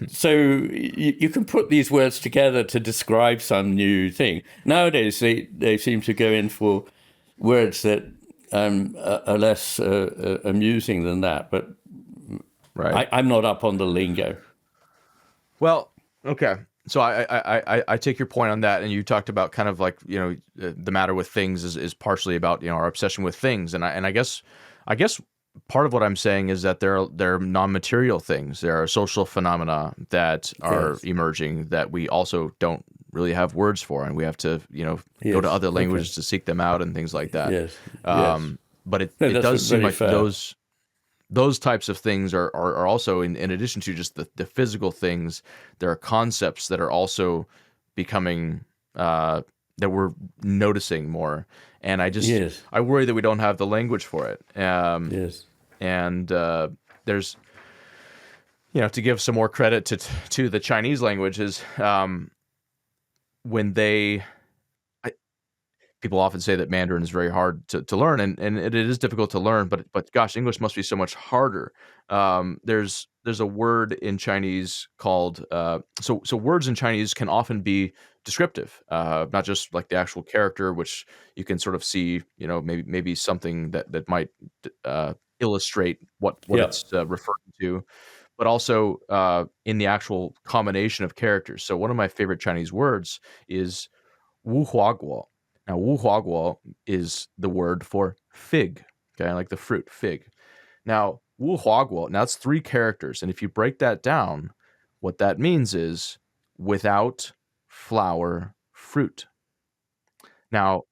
B: So you can put these words together to describe some new thing. Nowadays, they seem to go in for words that are less amusing than that. But I'm not up on the lingo.
A: Well, okay. So I take your point on that, and you talked about kind of like, the matter with things is partially about, our obsession with things, and I guess part of what I'm saying is that there are non-material things. There are social phenomena that are emerging that we also don't really have words for, and we have to go to other languages to seek them out and things like that. But it does seem like fair. Those types of things are also, in addition to just the physical things, there are concepts that are also becoming, that we're noticing more. And I worry that we don't have the language for it. And there's, to give some more credit to the Chinese language is when people often say that Mandarin is very hard to learn, and it is difficult to learn, but gosh, English must be so much harder. There's a word in Chinese called so words in Chinese can often be descriptive, not just like the actual character, which you can sort of see, maybe something that might illustrate what it's referring to, but also in the actual combination of characters. So one of my favorite Chinese words is wu hua guo. Now, wu hua guo is the word for fig, okay, like the fruit, fig. Now, wu hua guo, now it's 3 characters, and if you break that down, what that means is without flower, fruit. Now,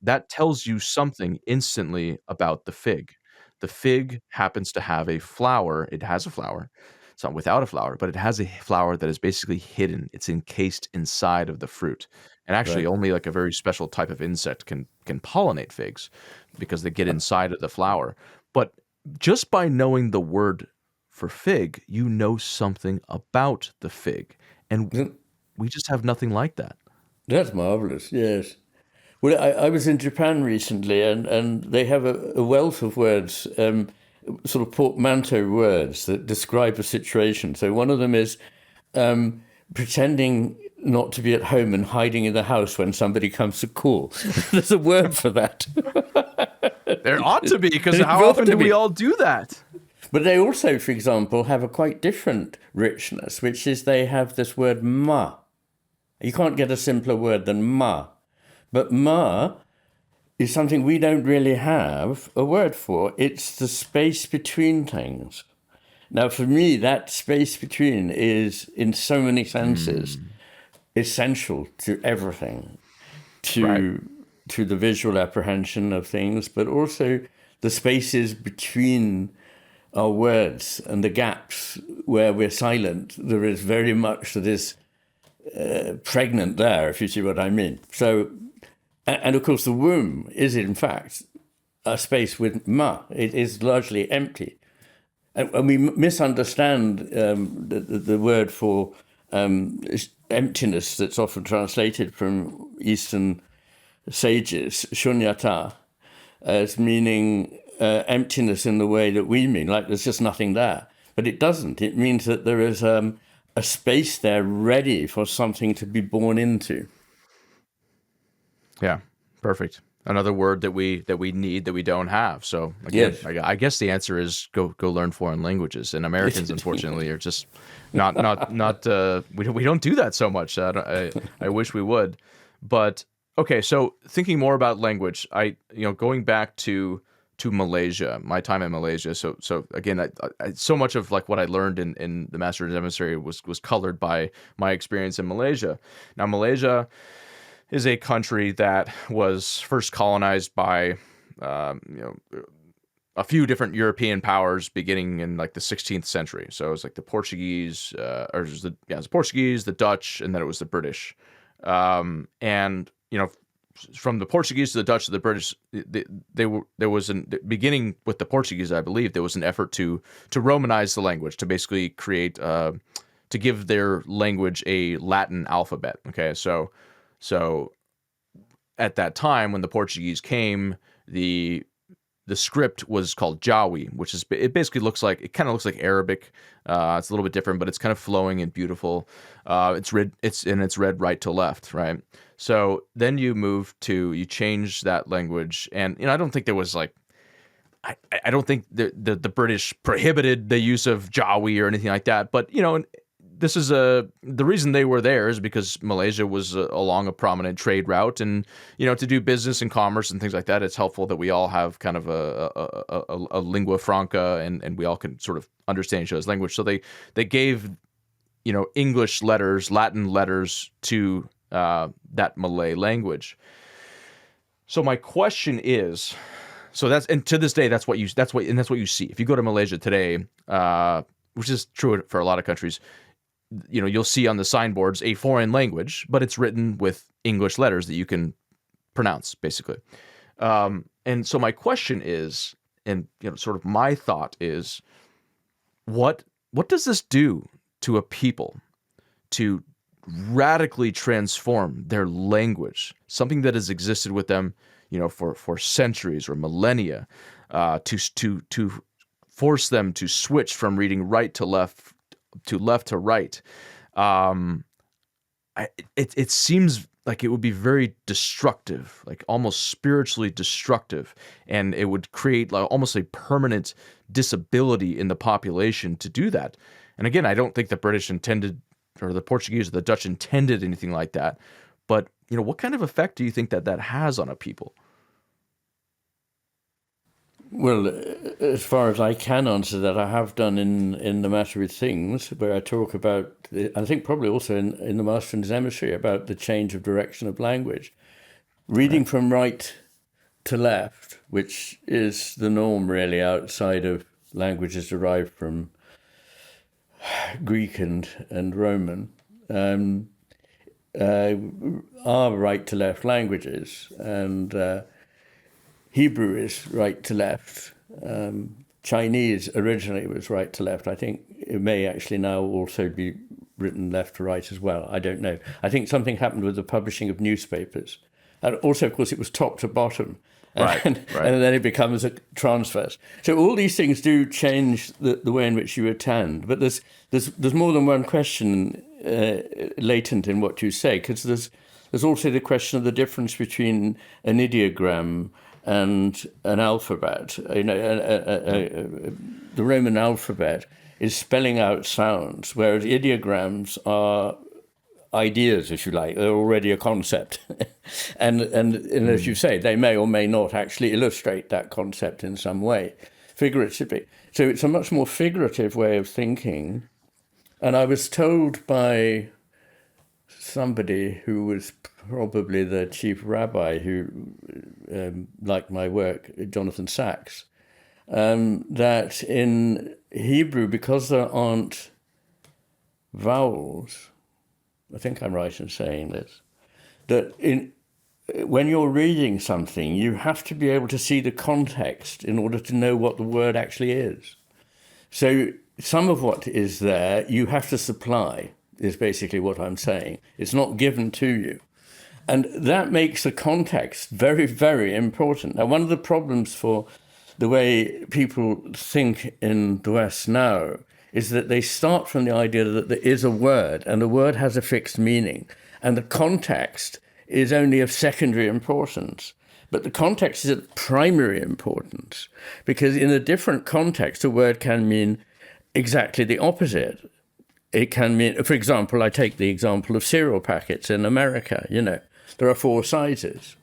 A: that tells you something instantly about the fig. The fig happens to have a flower. It has a flower. It's not without a flower, but it has a flower that is basically hidden. It's encased inside of the fruit. And actually only like a very special type of insect can pollinate figs because they get inside of the flower. But just by knowing the word for fig, you know something about the fig. And we just have nothing like that.
B: That's marvelous, yes. Well, I was in Japan recently, and they have a wealth of words, sort of portmanteau words that describe a situation. So one of them is pretending not to be at home and hiding in the house when somebody comes to call. There's a word for that.
A: There ought to be, because how often do we all do that?
B: But they also, for example, have a quite different richness, which is they have this word ma. You can't get a simpler word than ma. But ma is something we don't really have a word for. It's the space between things. Now, for me, that space between is, in so many senses, essential to everything, to the visual apprehension of things, but also the spaces between our words and the gaps where we're silent. There is very much that is pregnant there, if you see what I mean. So, and of course, the womb is in fact a space with ma. It is largely empty, and we misunderstand the word for emptiness that's often translated from Eastern sages, shunyata, as meaning emptiness in the way that we mean, like there's just nothing there. But it doesn't. It means that there is a space there ready for something to be born into.
A: Yeah, perfect. Another word that we need that we don't have. So again,
B: Yes.
A: I guess the answer is go learn foreign languages. And Americans, unfortunately, are just not. We don't do that so much. I wish we would. But okay, so thinking more about language, going back to Malaysia, my time in Malaysia. So again, so much of like what I learned in the Master's Emissary was colored by my experience in Malaysia. Now, Malaysia is a country that was first colonized by a few different European powers beginning in like the 16th century. So it was like the Portuguese, it was the Portuguese, the Dutch, and then it was the British. And from the Portuguese to the Dutch to the British, there was beginning with the Portuguese, I believe, there was an effort to Romanize the language, to basically create to give their language a Latin alphabet. Okay, so at that time when the Portuguese came, the script was called Jawi, which is it basically kind of looks like Arabic. It's a little bit different, but it's kind of flowing and beautiful. It's read right to left, right? So then you change that language, and I don't think there was like I don't think the British prohibited the use of Jawi or anything like that, but this is the reason they were there is because Malaysia was along a prominent trade route, and to do business and commerce and things like that, it's helpful that we all have kind of a lingua franca, and we all can sort of understand each other's language. So they gave English letters, Latin letters to that Malay language. So my question is, and to this day that's what you see if you go to Malaysia today, which is true for a lot of countries. You'll see on the signboards a foreign language, but it's written with English letters that you can pronounce, basically. And so my question is, and sort of my thought is, what does this do to a people to radically transform their language, something that has existed with them, for centuries or millennia, to force them to switch from reading right to left to right? It seems like it would be very destructive, like almost spiritually destructive, and it would create like almost a permanent disability in the population to do that. And again, I don't think the British intended, or the Portuguese or the Dutch intended anything like that. But what kind of effect do you think that has on a people?
B: Well, as far as I can answer that, I have done in The Matter with Things, where I talk about, I think probably also in The Master and His Emissary, about the change of direction of language. Reading from right to left, which is the norm really outside of languages derived from Greek and Roman, are right to left languages. And Hebrew is right to left. Chinese originally was right to left. I think it may actually now also be written left to right as well. I don't know. I think something happened with the publishing of newspapers. And also, of course, it was top to bottom.
A: Right.
B: And then it becomes a transverse. So all these things do change the way in which you attend. But there's more than one question latent in what you say, because there's also the question of the difference between an ideogram and an alphabet. The Roman alphabet is spelling out sounds, whereas ideograms are ideas, if you like. They're already a concept. and as you say, they may or may not actually illustrate that concept in some way, figuratively. So it's a much more figurative way of thinking. And I was told by somebody who was probably the chief rabbi who liked my work, Jonathan Sachs, that in Hebrew, because there aren't vowels, I think I'm right in saying this, that when you're reading something, you have to be able to see the context in order to know what the word actually is. So some of what is there, you have to supply, is basically what I'm saying. It's not given to you. And that makes the context very, very important. Now, one of the problems for the way people think in the West now is that they start from the idea that there is a word, and the word has a fixed meaning, and the context is only of secondary importance. But the context is of primary importance, because in a different context, a word can mean exactly the opposite. It can mean, for example, I take the example of cereal packets in America. There are 4 sizes.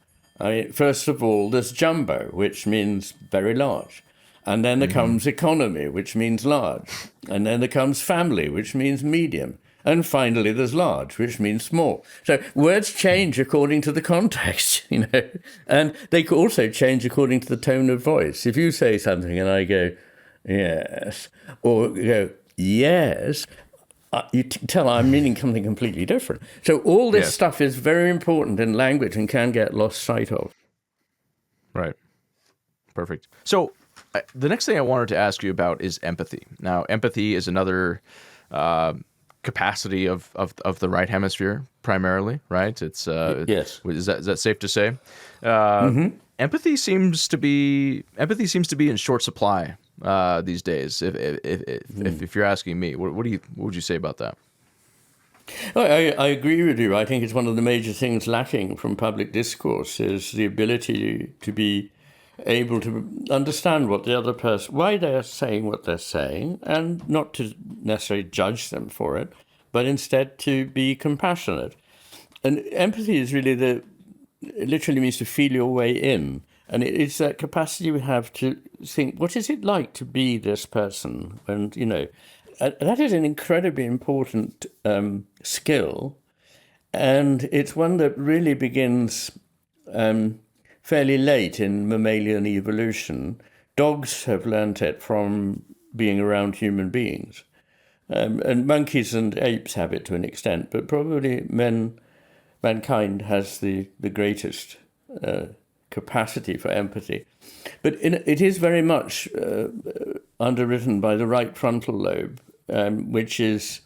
B: First of all, there's jumbo, which means very large. And then there comes economy, which means large. And then there comes family, which means medium. And finally, there's large, which means small. So words change according to the context, and they also change according to the tone of voice. If you say something and I go, yes, or you go, yes, you tell I'm meaning something completely different. So all this stuff is very important in language and can get lost sight of.
A: Right. Perfect. So the next thing I wanted to ask you about is empathy. Now, empathy is another capacity of the right hemisphere, primarily, right? It's
B: yes.
A: Is that safe to say? Empathy seems to be in short supply these days. If you're asking me, what would you say about that?
B: I agree with you. I think it's one of the major things lacking from public discourse is the ability to be able to understand what the other person, why they're saying what they're saying, and not to necessarily judge them for it, but instead to be compassionate. And empathy is really it literally means to feel your way in. And it's that capacity we have to think, what is it like to be this person? And, that is an incredibly important skill. And it's one that really begins fairly late in mammalian evolution. Dogs have learnt it from being around human beings. And monkeys and apes have it to an extent, but probably mankind has the greatest capacity for empathy. But it is very much underwritten by the right frontal lobe, which is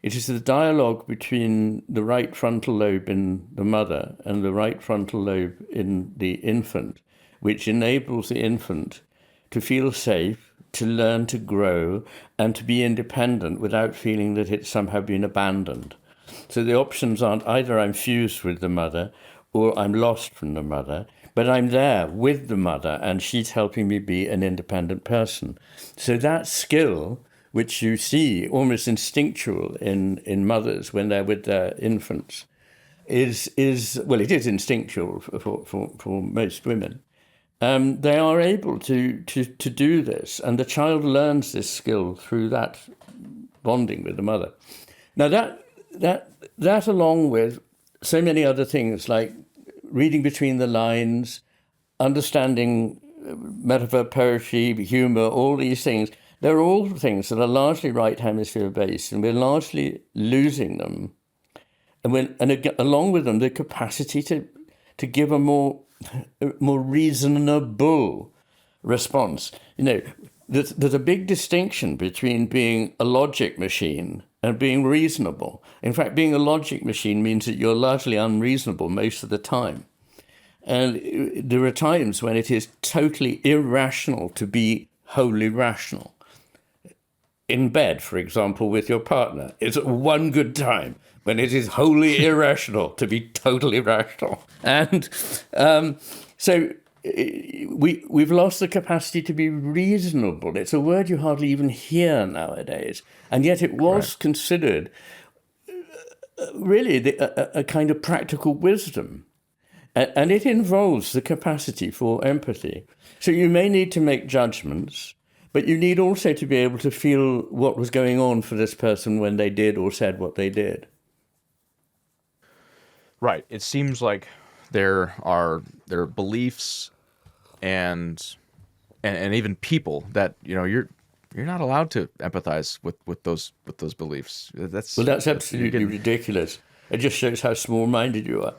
B: the dialogue between the right frontal lobe in the mother and the right frontal lobe in the infant, which enables the infant to feel safe, to learn to grow, and to be independent without feeling that it's somehow been abandoned. So the options aren't either I'm fused with the mother or I'm lost from the mother, but I'm there with the mother and she's helping me be an independent person. So that skill, which you see almost instinctual in mothers when they're with their infants, is instinctual for most women. They are able to do this, and the child learns this skill through that bonding with the mother. Now that along with so many other things like reading between the lines, understanding metaphor, poetry, humor, all these things, they're all things that are largely right hemisphere based, and we're largely losing them. And along with them, the capacity to give a more reasonable response. There's a big distinction between being a logic machine and being reasonable. In fact, being a logic machine means that you're largely unreasonable most of the time. And there are times when it is totally irrational to be wholly rational. In bed, for example, with your partner, it's one good time when it is wholly irrational to be totally rational. And so we've lost the capacity to be reasonable. It's a word you hardly even hear nowadays. And yet it was considered really a kind of practical wisdom. And it involves the capacity for empathy. So you may need to make judgments, but you need also to be able to feel what was going on for this person when they did or said what they did.
A: Right. It seems like there are beliefs and even people that, you're not allowed to empathize with those beliefs.
B: Well, that's
A: You're
B: absolutely
A: getting
B: ridiculous. It just shows how small-minded you are. I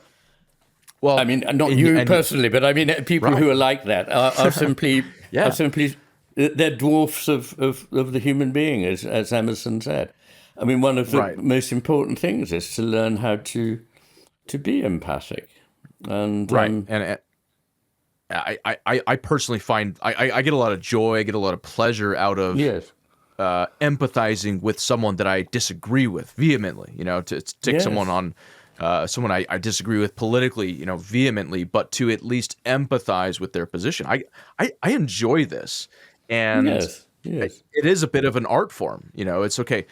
A: well,
B: mean, not
A: and,
B: you
A: and
B: personally, but I mean, people
A: right,
B: who are like that are simply
A: yeah,
B: they're dwarfs of the human being, as Emerson said. I mean, one of the
A: right,
B: most important things is to learn how to be empathic, and
A: right, and I personally find I get a lot of joy, I get a lot of pleasure out of
B: yes,
A: empathizing with someone that I disagree with vehemently. To take someone
B: yes,
A: on, someone I disagree with politically, vehemently, but to at least empathize with their position. I enjoy this, and
B: yes, yes,
A: it is a bit of an art form. It's okay.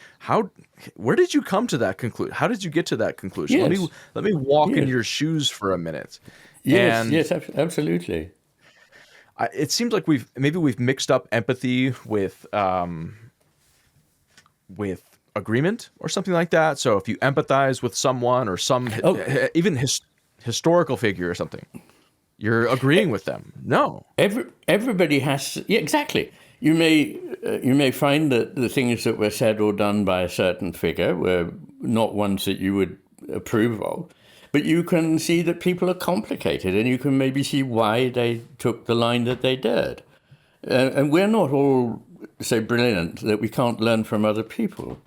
A: Where did you come to that conclusion? How did you get to that conclusion?
B: yes,
A: Let me walk in
B: yes,
A: your shoes for a minute.
B: yes,
A: And
B: yes, absolutely.
A: it seems like we've mixed up empathy with agreement or something like that. So if you empathize with someone or some
B: Oh,
A: even historical figure or something, you're agreeing with them. No,
B: everybody has to, yeah, exactly. You may find that the things that were said or done by a certain figure were not ones that you would approve of, but you can see that people are complicated, and you can maybe see why they took the line that they did. And we're not all so brilliant that we can't learn from other people.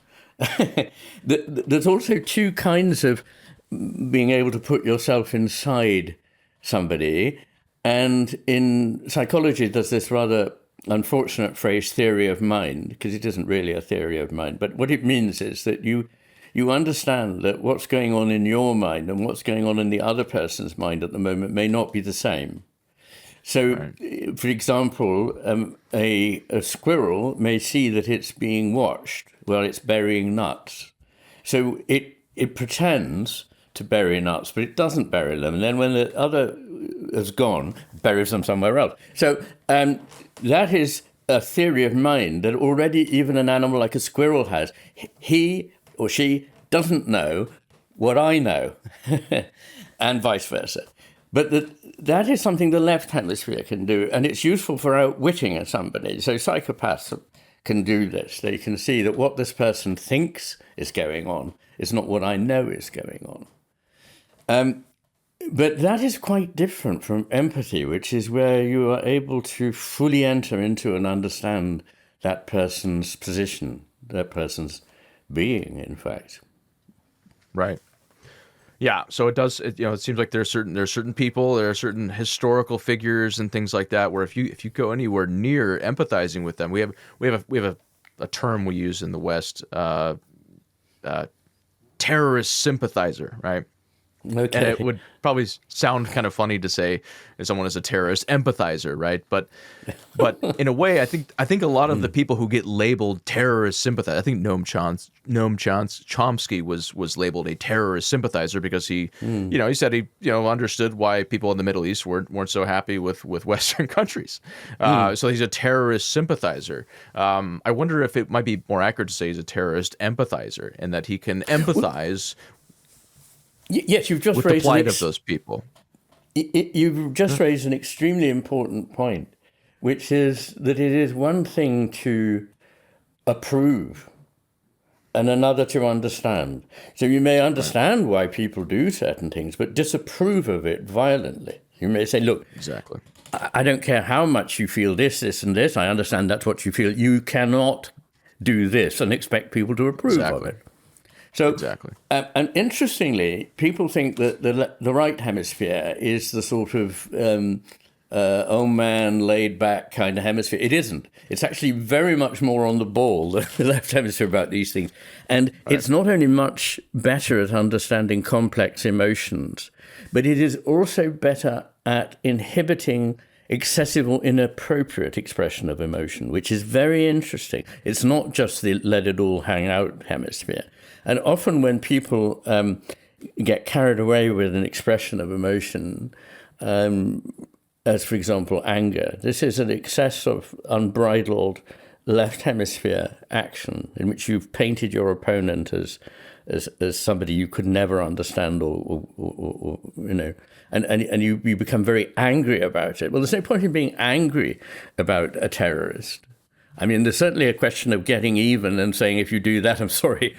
B: There's also two kinds of being able to put yourself inside somebody. And in psychology, there's this rather unfortunate phrase, theory of mind, because it isn't really a theory of mind. But what it means is that you understand that what's going on in your mind and what's going on in the other person's mind at the moment may not be the same. So,
A: right,
B: for example, a squirrel may see that it's being watched while it's burying nuts. So it pretends to bury nuts, but it doesn't bury them. And then when the other has gone, buries them somewhere else. So that is a theory of mind that already even an animal like a squirrel has. He or she doesn't know what I know, and vice versa. But that is something the left hemisphere can do, and it's useful for outwitting somebody. So psychopaths can do this. They can see that what this person thinks is going on is not what I know is going on. But that is quite different from empathy, which is where you are able to fully enter into and understand that person's position, that person's being, in fact.
A: right. Yeah, so it does. It seems like there's certain people, there are certain historical figures and things like that where if you go anywhere near empathizing with them, we have a term we use in the West, terrorist sympathizer, right? And it
B: Okay.
A: would probably sound kind of funny to say if someone is a terrorist empathizer, right? But in a way, I think a lot of the people who get labeled terrorist sympathizer, I think Noam Chomsky was labeled a terrorist sympathizer because he said he understood why people in the Middle East weren't so happy with Western countries. So he's a terrorist sympathizer. I wonder if it might be more accurate to say he's a terrorist empathizer and that he can empathize
B: Yes, you've just
A: with the
B: raised
A: plight of those people.
B: you've just raised an extremely important point, which is that it is one thing to approve and another to understand. So you may
A: Right.
B: understand why people do certain things, but disapprove of it violently. You may say, look,
A: Exactly.
B: I don't care how much you feel this, this, and this. I understand that's what you feel. You cannot do this and expect people to approve of
A: Exactly.
B: it. So,
A: Exactly.
B: and interestingly, people think that the right hemisphere is the sort of old man, laid back kind of hemisphere. It isn't. It's actually very much more on the ball, the left hemisphere, about these things. And
A: Right.
B: it's not only much better at understanding complex emotions, but it is also better at inhibiting excessive or inappropriate expression of emotion, which is very interesting. It's not just the let it all hang out hemisphere. And often when people get carried away with an expression of emotion, as for example anger, this is an excess of unbridled left hemisphere action in which you've painted your opponent as somebody you could never understand or and you become very angry about it. Well, there's no point in being angry about a terrorist. I mean, there's certainly a question of getting even and saying, if you do that, I'm sorry,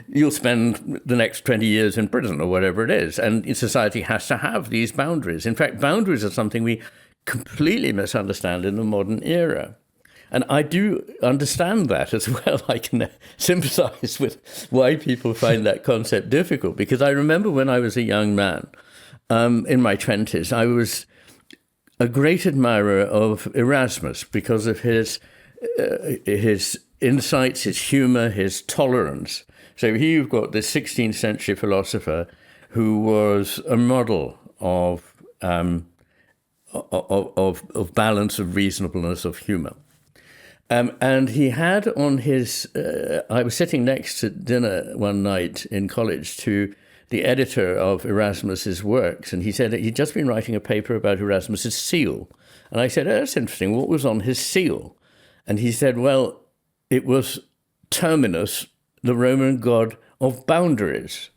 B: you'll spend the next 20 years in prison or whatever it is. And society has to have these boundaries. In fact, boundaries are something we completely misunderstand in the modern era. And I do understand that as well. I can sympathize with why people find that concept difficult, because I remember when I was a young man in my 20s, I was a great admirer of Erasmus because of his insights, his humor, his tolerance. So here you've got this 16th century philosopher who was a model of balance, of reasonableness, of humor. And he had on his, I was sitting next to dinner one night in college to the editor of Erasmus's works, and he said that he'd just been writing a paper about Erasmus's seal. And I said, oh, that's interesting. What was on his seal? And he said, well, it was Terminus, the Roman god of boundaries.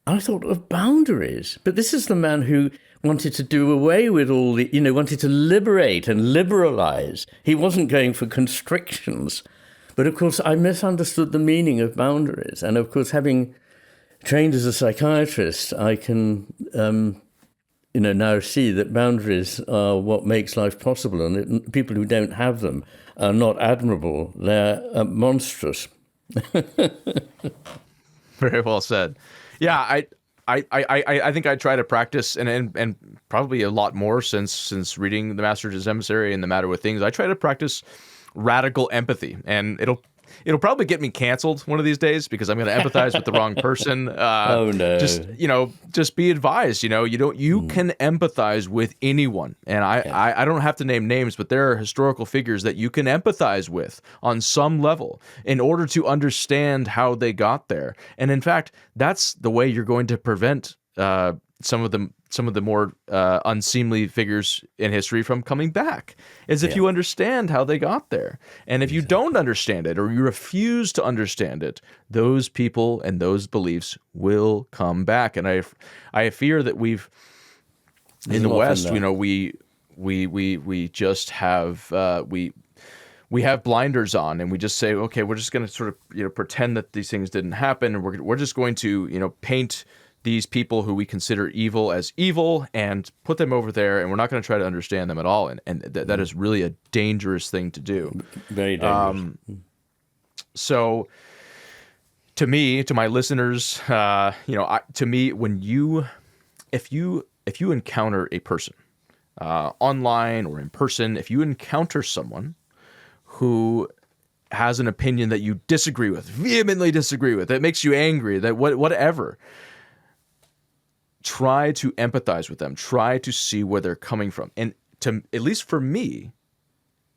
B: I thought, of boundaries? But this is the man who wanted to do away with all the, wanted to liberate and liberalize. He wasn't going for constrictions. But of course, I misunderstood the meaning of boundaries. And of course, having trained as a psychiatrist, I can, now see that boundaries are what makes life possible. And people who don't have them are not admirable. They're monstrous.
A: Very well said. Yeah, I think I try to practice, and probably a lot more since reading The Master's Emissary and The Matter with Things. I try to practice radical empathy, and it'll probably get me canceled one of these days because I'm going to empathize with the wrong person.
B: Oh no!
A: Just be advised. You can empathize with anyone, and I don't have to name names, but there are historical figures that you can empathize with on some level in order to understand how they got there. And in fact, that's the way you're going to prevent some of the more unseemly figures in history from coming back, is if you understand how they got there. And if you don't understand it, or you refuse to understand it, those people and those beliefs will come back. And I fear that we've in the West, we just have we have blinders on, and we just say, okay, we're just going to sort of pretend that these things didn't happen, and we're just going to paint these people who we consider evil as evil and put them over there, and we're not going to try to understand them at all. And that is really a dangerous thing to do.
B: Very dangerous.
A: So to me, to my listeners, to me, if you encounter a person online or in person, if you encounter someone who has an opinion that you disagree with, vehemently disagree with, that makes you angry, that whatever, try to empathize with them. Try to see where they're coming from. And at least for me,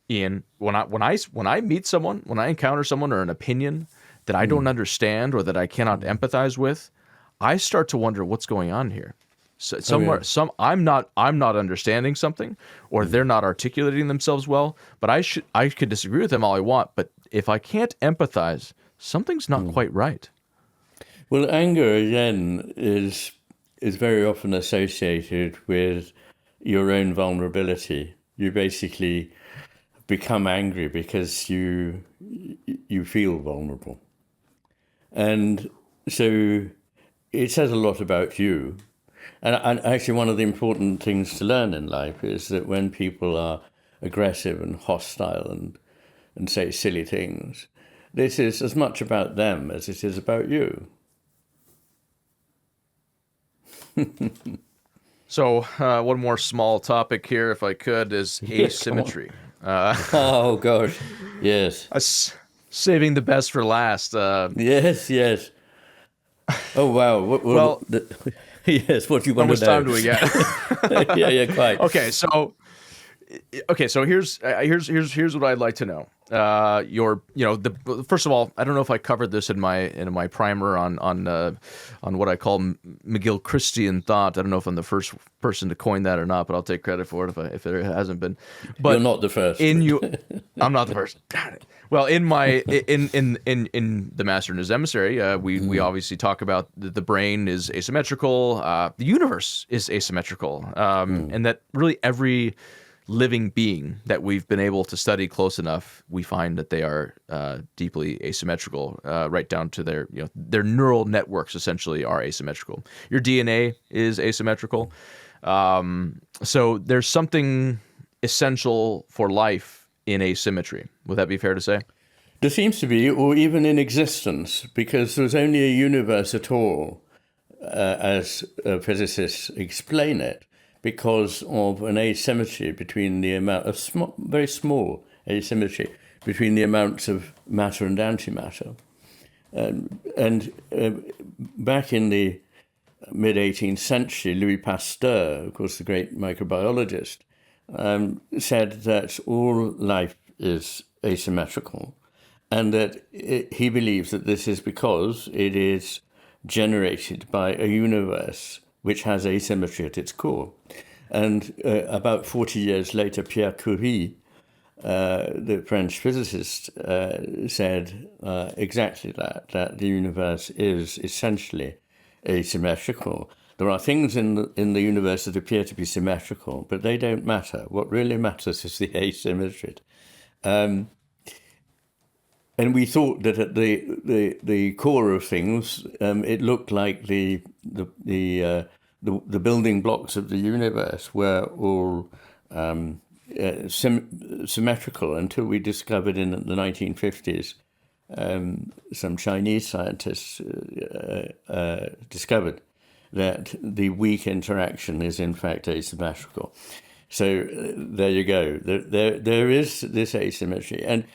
A: Iain, when I meet someone, when I encounter someone or an opinion that I don't understand or that I cannot empathize with, I start to wonder what's going on here. So I'm not understanding something, or they're not articulating themselves well. But I could disagree with them all I want. But if I can't empathize, something's not quite right.
B: Well, anger again is very often associated with your own vulnerability. You basically become angry because you feel vulnerable. And so it says a lot about you. And actually one of the important things to learn in life is that when people are aggressive and hostile and say silly things, this is as much about them as it is about you.
A: So one more small topic here, if I could, is asymmetry.
B: Oh, gosh. Yes.
A: Saving the best for last.
B: Yes. Oh, wow. Yes, what do you want to know?
A: How much time do we get?
B: Yeah, quite.
A: Okay, so here's what I'd like to know. First of all, I don't know if I covered this in my primer on what I call McGilchristian thought. I don't know if I'm the first person to coin that or not, but I'll take credit for it if it hasn't been. But
B: you're not the first.
A: I'm not the first. Got it. Well, in the Master and His Emissary, we obviously talk about the brain is asymmetrical, the universe is asymmetrical, and that really every living being that we've been able to study close enough, we find that they are deeply asymmetrical, right down to their neural networks essentially are asymmetrical. Your DNA is asymmetrical. So there's something essential for life in asymmetry. Would that be fair to say?
B: There seems to be, or even in existence, because there's only a universe at all, as physicists explain it, because of an asymmetry between the amount of very small asymmetry between the amounts of matter and antimatter. And back in the mid-18th century, Louis Pasteur, of course, the great microbiologist, said that all life is asymmetrical, and that he believes that this is because it is generated by a universe which has asymmetry at its core. And about 40 years later, Pierre Curie, the French physicist, said exactly that the universe is essentially asymmetrical. There are things in the universe that appear to be symmetrical, but they don't matter. What really matters is the asymmetry. And we thought that at the core of things, it looked like the building blocks of the universe were all symmetrical until we discovered in the 1950s, some Chinese scientists discovered that the weak interaction is in fact asymmetrical. So there you go. There is this asymmetry, and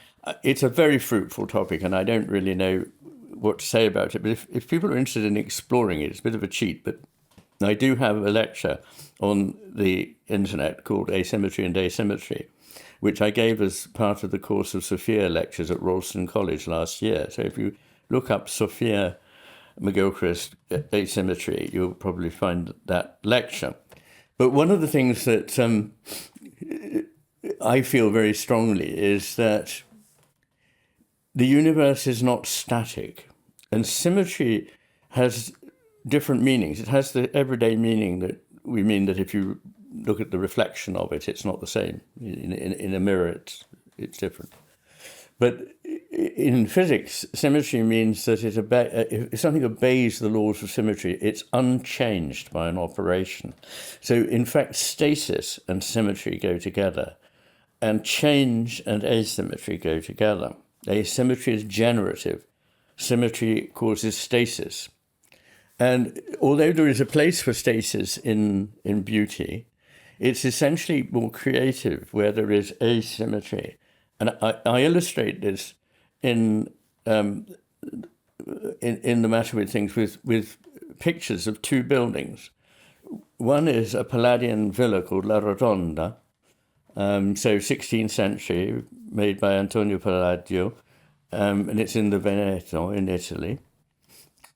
B: it's a very fruitful topic, and I don't really know what to say about it. But if people are interested in exploring it, it's a bit of a cheat, but I do have a lecture on the internet called Asymmetry and Asymmetry, which I gave as part of the course of Sophia lectures at Ralston College last year. So if you look up Sophia McGilchrist Asymmetry, you'll probably find that lecture. But one of the things that I feel very strongly is that the universe is not static, and symmetry has different meanings. It has the everyday meaning that we mean that if you look at the reflection of it, it's not the same. In a mirror, it's different. But in physics, symmetry means that if something obeys the laws of symmetry, it's unchanged by an operation. So in fact, stasis and symmetry go together, and change and asymmetry go together. Asymmetry is generative. Symmetry causes stasis. And although there is a place for stasis in beauty, it's essentially more creative where there is asymmetry. And I illustrate this in the matter with things with pictures of two buildings. One is a Palladian villa called La Rotonda, so 16th century, made by Antonio Palladio, and it's in the Veneto in Italy.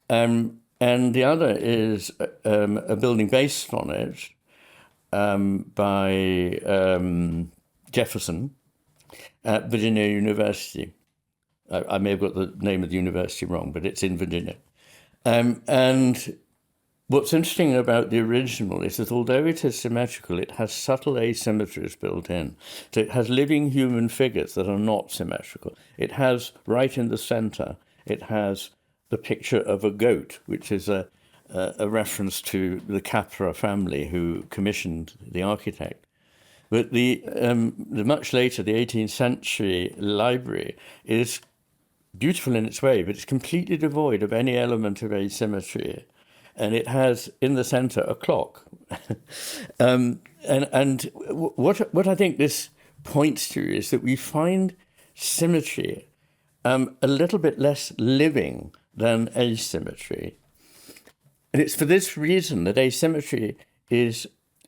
B: And the other is a building based on it by Jefferson at Virginia University. I may have got the name of the university wrong, but it's in Virginia. And what's interesting about the original is that although it is symmetrical, it has subtle asymmetries built in. So it has living human figures that are not symmetrical. It has, right in the center, it has the picture of a goat, which is a reference to the Capra family who commissioned the architect. But the much later, the 18th century library is beautiful in its way, but it's completely devoid of any element of asymmetry. And it has in the center a clock. And what I think this points to is that we find symmetry a little bit less living than asymmetry. And it's for this reason that asymmetry is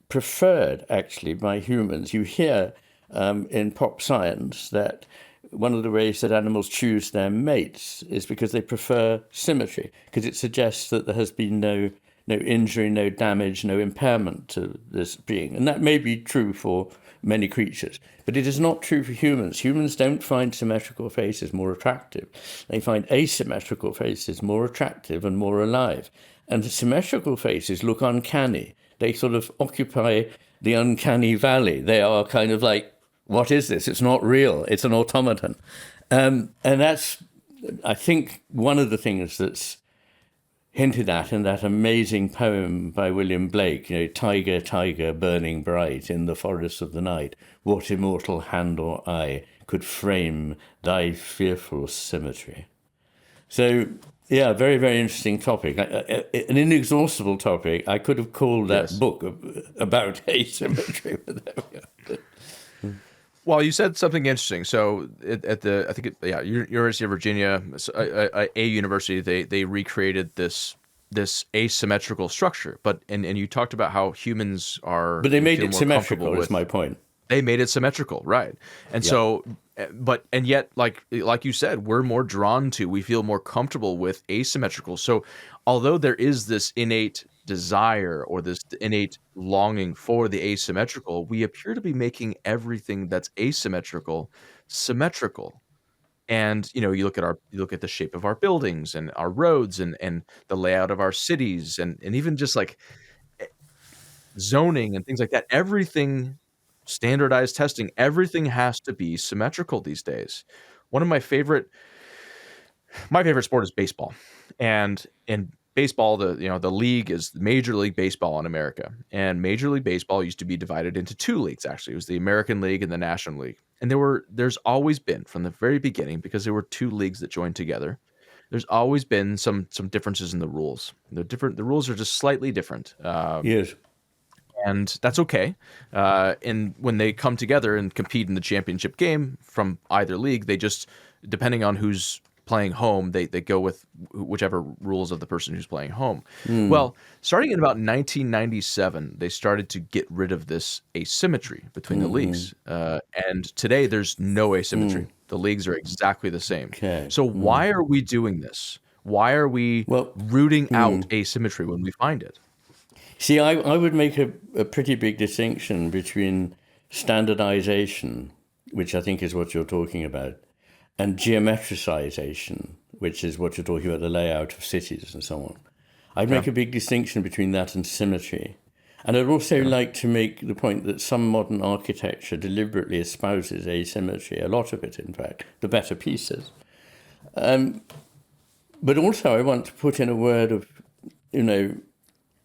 B: preferred, actually, by humans. You hear in pop science that one of the ways that animals choose their mates is because they prefer symmetry, because it suggests that there has been no injury, no damage, no impairment to this being. And that may be true for many creatures, but it is not true for humans. Humans don't find symmetrical faces more attractive. They find asymmetrical faces more attractive and more alive. And the symmetrical faces look uncanny. They sort of occupy the uncanny valley. They are kind of like, what is this? It's not real. It's an automaton. And that's, I think, one of the things that's hinted at in that amazing poem by William Blake, tiger, tiger, burning bright in the forest of the night, what immortal hand or eye could frame thy fearful symmetry? So, yeah, very, very interesting topic. An inexhaustible topic. I could have called that book about asymmetry. But there we go.
A: Well, you said something interesting. So University of Virginia, a university, they recreated this asymmetrical structure. But and you talked about how humans are.
B: But they made it symmetrical. Is my point.
A: They made it symmetrical, right? And so, and yet, like you said, we're more drawn to. We feel more comfortable with asymmetrical. So, although there is this innate desire or this innate longing for the asymmetrical, we appear to be making everything that's asymmetrical symmetrical. And you look at the shape of our buildings and our roads and the layout of our cities and even just like zoning and things like that. Everything, standardized testing, everything has to be symmetrical these days. One of my favorite sport is baseball, and in baseball, the league is Major League Baseball in America, and Major League Baseball used to be divided into two leagues. Actually, it was the American League and the National League, and there's always been, from the very beginning, because there were two leagues that joined together, there's always been some differences in the rules. The rules are just slightly different.
B: Yes.
A: And that's okay. And when they come together and compete in the championship game from either league, they just, depending on who's playing home, they go with whichever rules of the person who's playing home. Well, starting in about 1997, they started to get rid of this asymmetry between the leagues. And today there's no asymmetry. The leagues are exactly the same.
B: Okay.
A: So why are we doing this? Why are we rooting out asymmetry when we find it?
B: See, I would make a pretty big distinction between standardization, which I think is what you're talking about, and geometricization, which is what you're talking about, the layout of cities and so on. I'd make a big distinction between that and symmetry. And I'd also like to make the point that some modern architecture deliberately espouses asymmetry, a lot of it, in fact, the better pieces. But also I want to put in a word of,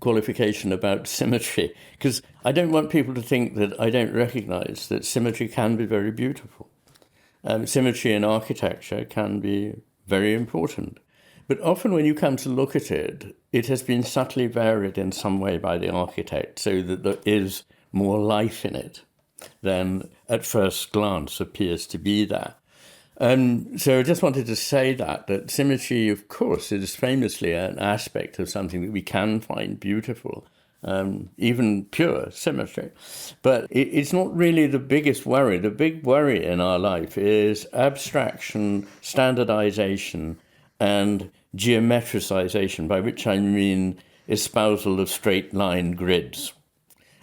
B: qualification about symmetry, because I don't want people to think that I don't recognize that symmetry can be very beautiful. Symmetry in architecture can be very important. But often when you come to look at it, it has been subtly varied in some way by the architect so that there is more life in it than at first glance appears to be there. So I just wanted to say that symmetry, of course, is famously an aspect of something that we can find beautiful, even pure symmetry. But it's not really the biggest worry. The big worry in our life is abstraction, standardization, and geometricization, by which I mean espousal of straight line grids.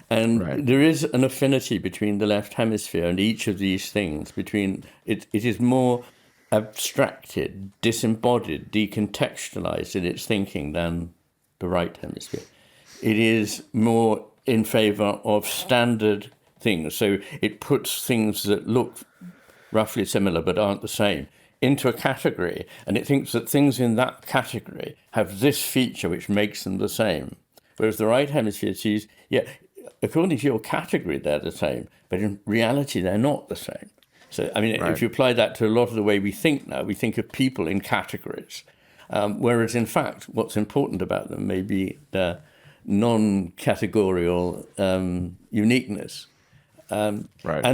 B: And there is an affinity between the left hemisphere and each of these things. Between it is more abstracted, disembodied, decontextualized in its thinking than the right hemisphere. It is more in favor of standard things. So it puts things that look roughly similar but aren't the same into a category, and it thinks that things in that category have this feature which makes them the same. Whereas the right hemisphere sees, according to your category, they're the same, but in reality, they're not the same. So, if you apply that to a lot of the way we think now, we think of people in categories, whereas in fact, what's important about them may be their non-categorial uniqueness. And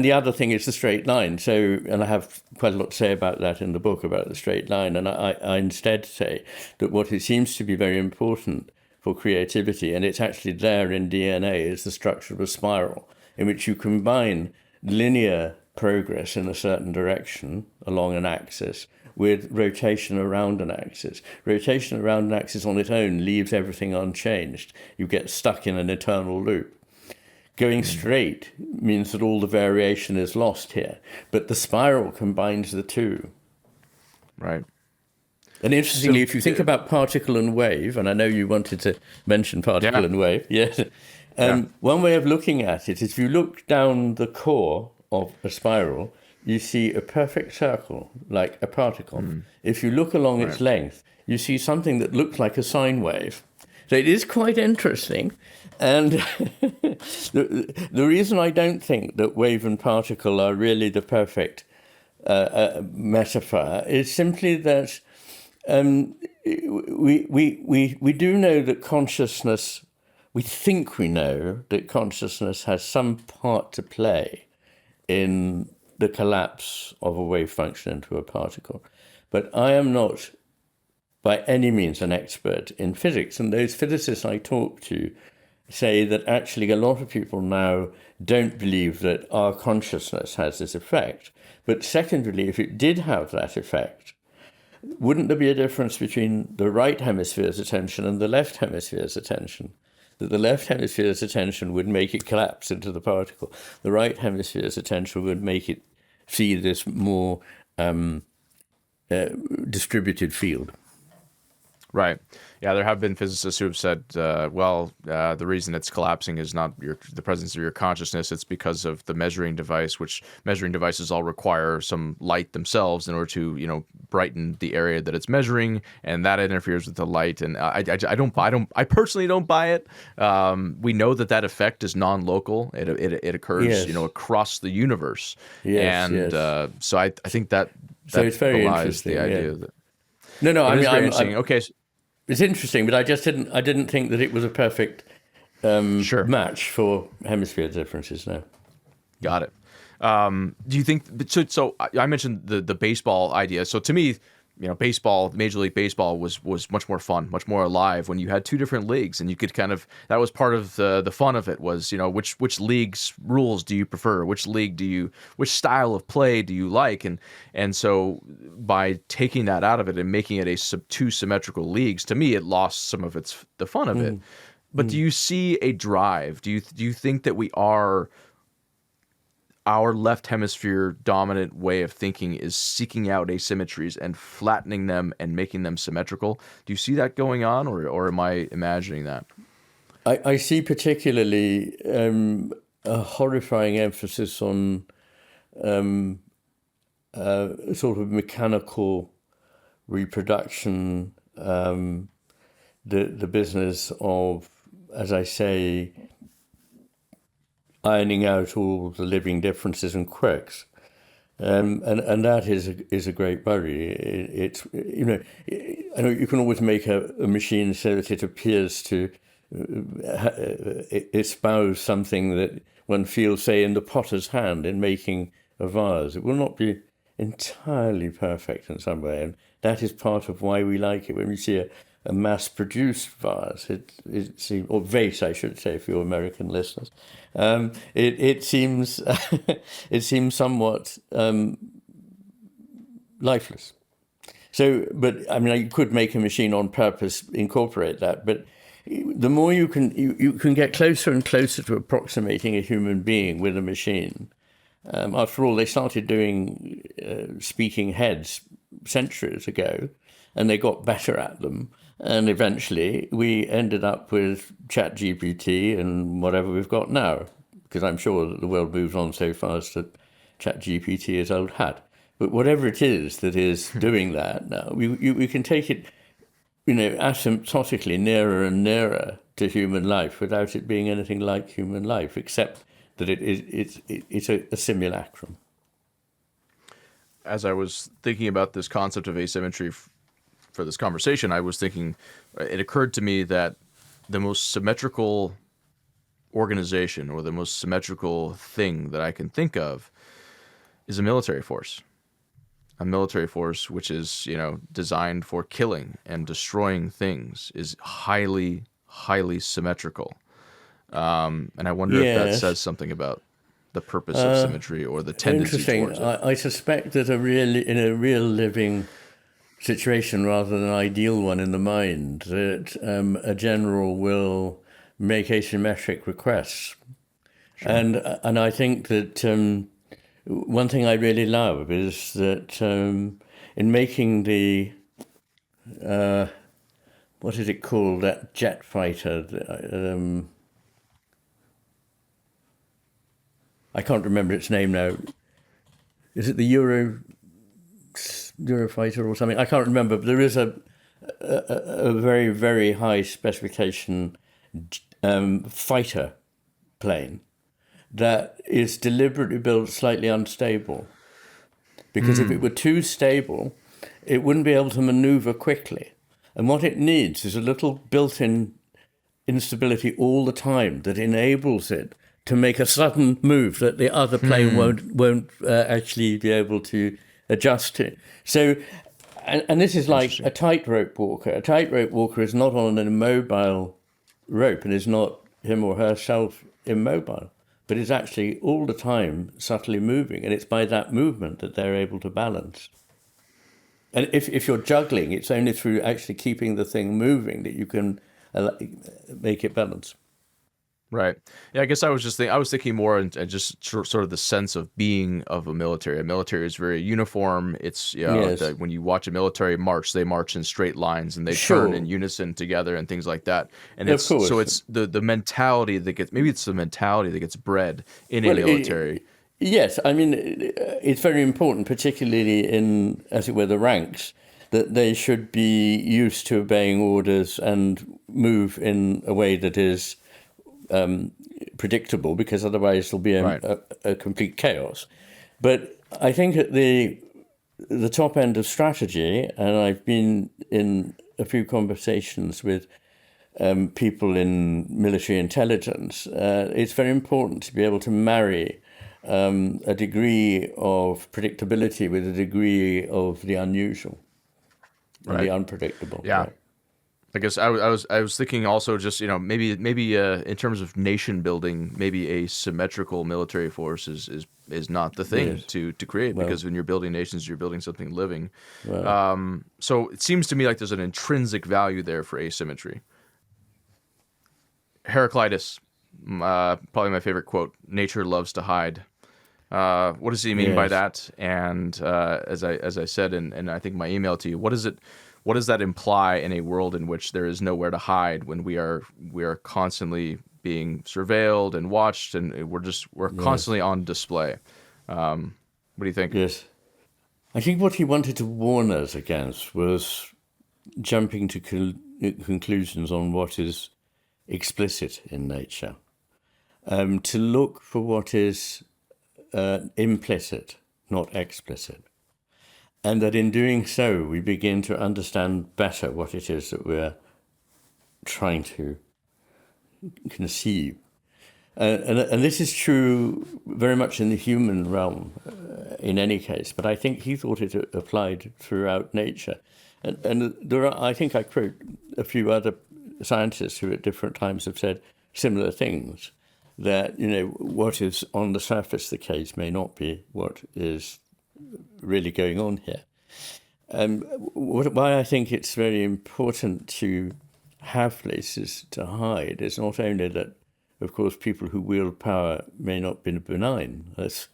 B: the other thing is the straight line. So, and I have quite a lot to say about that in the book, about the straight line. And I instead say that what it seems to be very important for creativity, and it's actually there in DNA, is the structure of a spiral in which you combine linear progress in a certain direction along an axis with rotation around an axis. Rotation around an axis on its own leaves everything unchanged. You get stuck in an eternal loop. Going straight means that all the variation is lost here, but the spiral combines the two.
A: Right.
B: And interestingly, if you think about particle and wave, and I know you wanted to mention particle and wave, yes,
A: Yeah.
B: One way of looking at it is if you look down the core of a spiral, you see a perfect circle, like a particle. If you look along
A: Right.
B: its length, you see something that looks like a sine wave. So it is quite interesting. And the reason I don't think that wave and particle are really the perfect metaphor is simply that we do know that consciousness, we think we know that consciousness has some part to play in the collapse of a wave function into a particle. But I am not by any means an expert in physics. And those physicists I talk to say that actually a lot of people now don't believe that our consciousness has this effect. But secondly, if it did have that effect, wouldn't there be a difference between the right hemisphere's attention and the left hemisphere's attention? That the left hemisphere's attention would make it collapse into the particle. The right hemisphere's attention would make it see this more distributed field.
A: Right. Yeah, there have been physicists who have said, the reason it's collapsing is not the presence of your consciousness. It's because of the measuring device, which measuring devices all require some light themselves in order to, brighten the area that it's measuring, and that interferes with the light. And I personally don't buy it. We know that effect is non-local. It occurs,
B: Yes.
A: across the universe.
B: Yes,
A: And
B: yes.
A: so I think that
B: So it's very
A: belies
B: interesting,
A: the idea
B: yeah.
A: that
B: No,
A: it
B: I
A: is
B: mean,
A: very interesting. Okay.
B: it's interesting, but I didn't think that it was a perfect
A: Sure.
B: match for hemisphere differences. No.
A: Got it. Do you think so? I mentioned the baseball idea. So to me, baseball, Major League Baseball was much more fun, much more alive when you had two different leagues, and you could that was part of the fun of it was, which league's rules do you prefer? Which style of play do you like? And so by taking that out of it and making it two symmetrical leagues, to me, it lost some of the fun of it. But do you see a drive? Do you think that our left hemisphere dominant way of thinking is seeking out asymmetries and flattening them and making them symmetrical? Do you see that going on, or am I imagining that?
B: I see particularly a horrifying emphasis on sort of mechanical reproduction, the business of, as I say, ironing out all the living differences and quirks, and that is a great worry. It's I know you can always make a machine so that it appears to espouse something that one feels, say, in the potter's hand in making a vase. It will not be entirely perfect in some way, and that is part of why we like it. When we see a mass-produced vase, it seems, or vase, I should say, for your American listeners, it seems it seems somewhat lifeless. So, but I mean, you could make a machine on purpose, incorporate that, but the more you can get closer and closer to approximating a human being with a machine. After all, they started doing speaking heads centuries ago, and they got better at them. And eventually, we ended up with ChatGPT and whatever we've got now, because I'm sure that the world moves on so fast that ChatGPT is old hat. But whatever it is that is doing that now, we can take it, asymptotically nearer and nearer to human life without it being anything like human life, except that it's a simulacrum.
A: As I was thinking about this concept of asymmetry for this conversation, I was thinking, it occurred to me that the most symmetrical organization or the most symmetrical thing that I can think of is a military force. A military force which is, designed for killing and destroying things is highly, highly symmetrical. And I wonder if that says something about the purpose of symmetry or the tendency towards it.
B: I suspect that in a real living situation rather than an ideal one in the mind, that a general will make asymmetric requests. Sure. And I think that one thing I really love is that in making the what is it called, that jet fighter, I can't remember its name now. Is it the Eurofighter or something? I can't remember, but there is a very, very high specification fighter plane that is deliberately built slightly unstable. Because if it were too stable, it wouldn't be able to maneuver quickly. And what it needs is a little built-in instability all the time that enables it to make a sudden move that the other plane won't actually be able to adjust to. So, and this is like a tightrope walker. A tightrope walker is not on an immobile rope and is not him or herself immobile, but is actually all the time subtly moving, and it's by that movement that they're able to balance. And if you're juggling, it's only through actually keeping the thing moving that you can make it balance.
A: Right. Yeah, I guess I was thinking more and just sort of the sense of being of a military. A military is very uniform. It's
B: Yes.
A: when you watch a military march, they march in straight lines and they turn in unison together and things like that. And
B: Of course.
A: it's the mentality that gets bred in a military.
B: Yes, I mean, it's very important, particularly in, as it were, the ranks, that they should be used to obeying orders and move in a way that is predictable, because otherwise there'll be a complete chaos. But I think at the top end of strategy, and I've been in a few conversations with people in military intelligence, it's very important to be able to marry a degree of predictability with a degree of the unusual and the unpredictable.
A: Yeah.
B: Right?
A: I guess I was thinking also just maybe in terms of nation building, maybe a symmetrical military force is not the thing to create, because when you're building nations, you're building something living. So it seems to me like there's an intrinsic value there for asymmetry. Heraclitus, probably my favorite quote: "Nature loves to hide." What does he mean by that? And as I said, and I think my email to you, what does that imply in a world in which there is nowhere to hide, when we are constantly being surveilled and watched, and we're constantly on display? What do you think?
B: Yes. I think what he wanted to warn us against was jumping to conclusions on what is explicit in nature. To look for what is implicit, not explicit. And that in doing so, we begin to understand better what it is that we're trying to conceive. And this is true very much in the human realm, in any case, but I think he thought it applied throughout nature. And there are, I think I quote a few other scientists who at different times have said similar things, that, what is on the surface the case may not be what is really going on here. Why I think it's very important to have places to hide is not only that, of course, people who wield power may not be benign. There's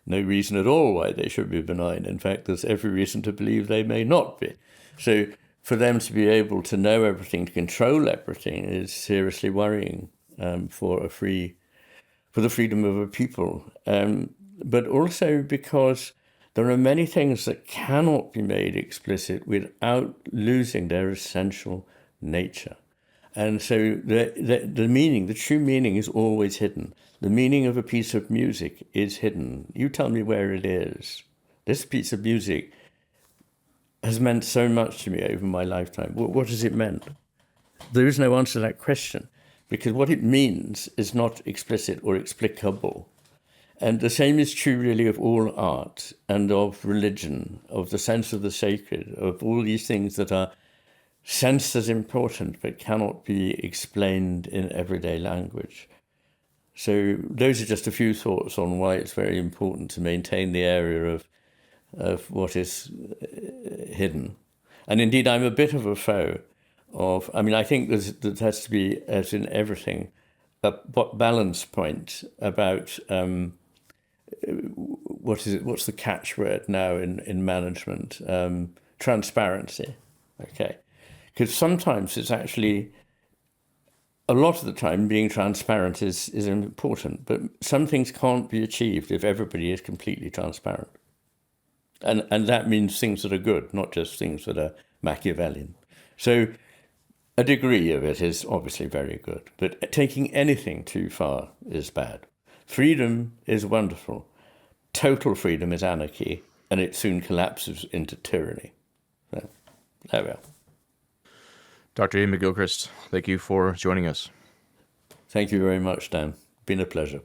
B: no reason at all why they should be benign. In fact, there's every reason to believe they may not be. So for them to be able to know everything, to control everything, is seriously worrying for the freedom of a people. But also because there are many things that cannot be made explicit without losing their essential nature. And so the meaning, the true meaning, is always hidden. The meaning of a piece of music is hidden. You tell me where it is. This piece of music has meant so much to me over my lifetime. What has it meant? There is no answer to that question, because what it means is not explicit or explicable. And the same is true really of all art and of religion, of the sense of the sacred, of all these things that are sensed as important but cannot be explained in everyday language. So those are just a few thoughts on why it's very important to maintain the area of what is hidden. And indeed, I'm a bit of a foe of, I think there has to be, as in everything, a balance point about what's the catchword now in management? Transparency. Okay. Because sometimes it's actually a lot of the time being transparent is important, but some things can't be achieved if everybody is completely transparent. And that means things that are good, not just things that are Machiavellian. So a degree of it is obviously very good, but taking anything too far is bad. Freedom is wonderful. Total freedom is anarchy, and it soon collapses into tyranny. So, there we are.
A: Dr. Iain McGilchrist, thank you for joining us.
B: Thank you very much, Dan. Been a pleasure.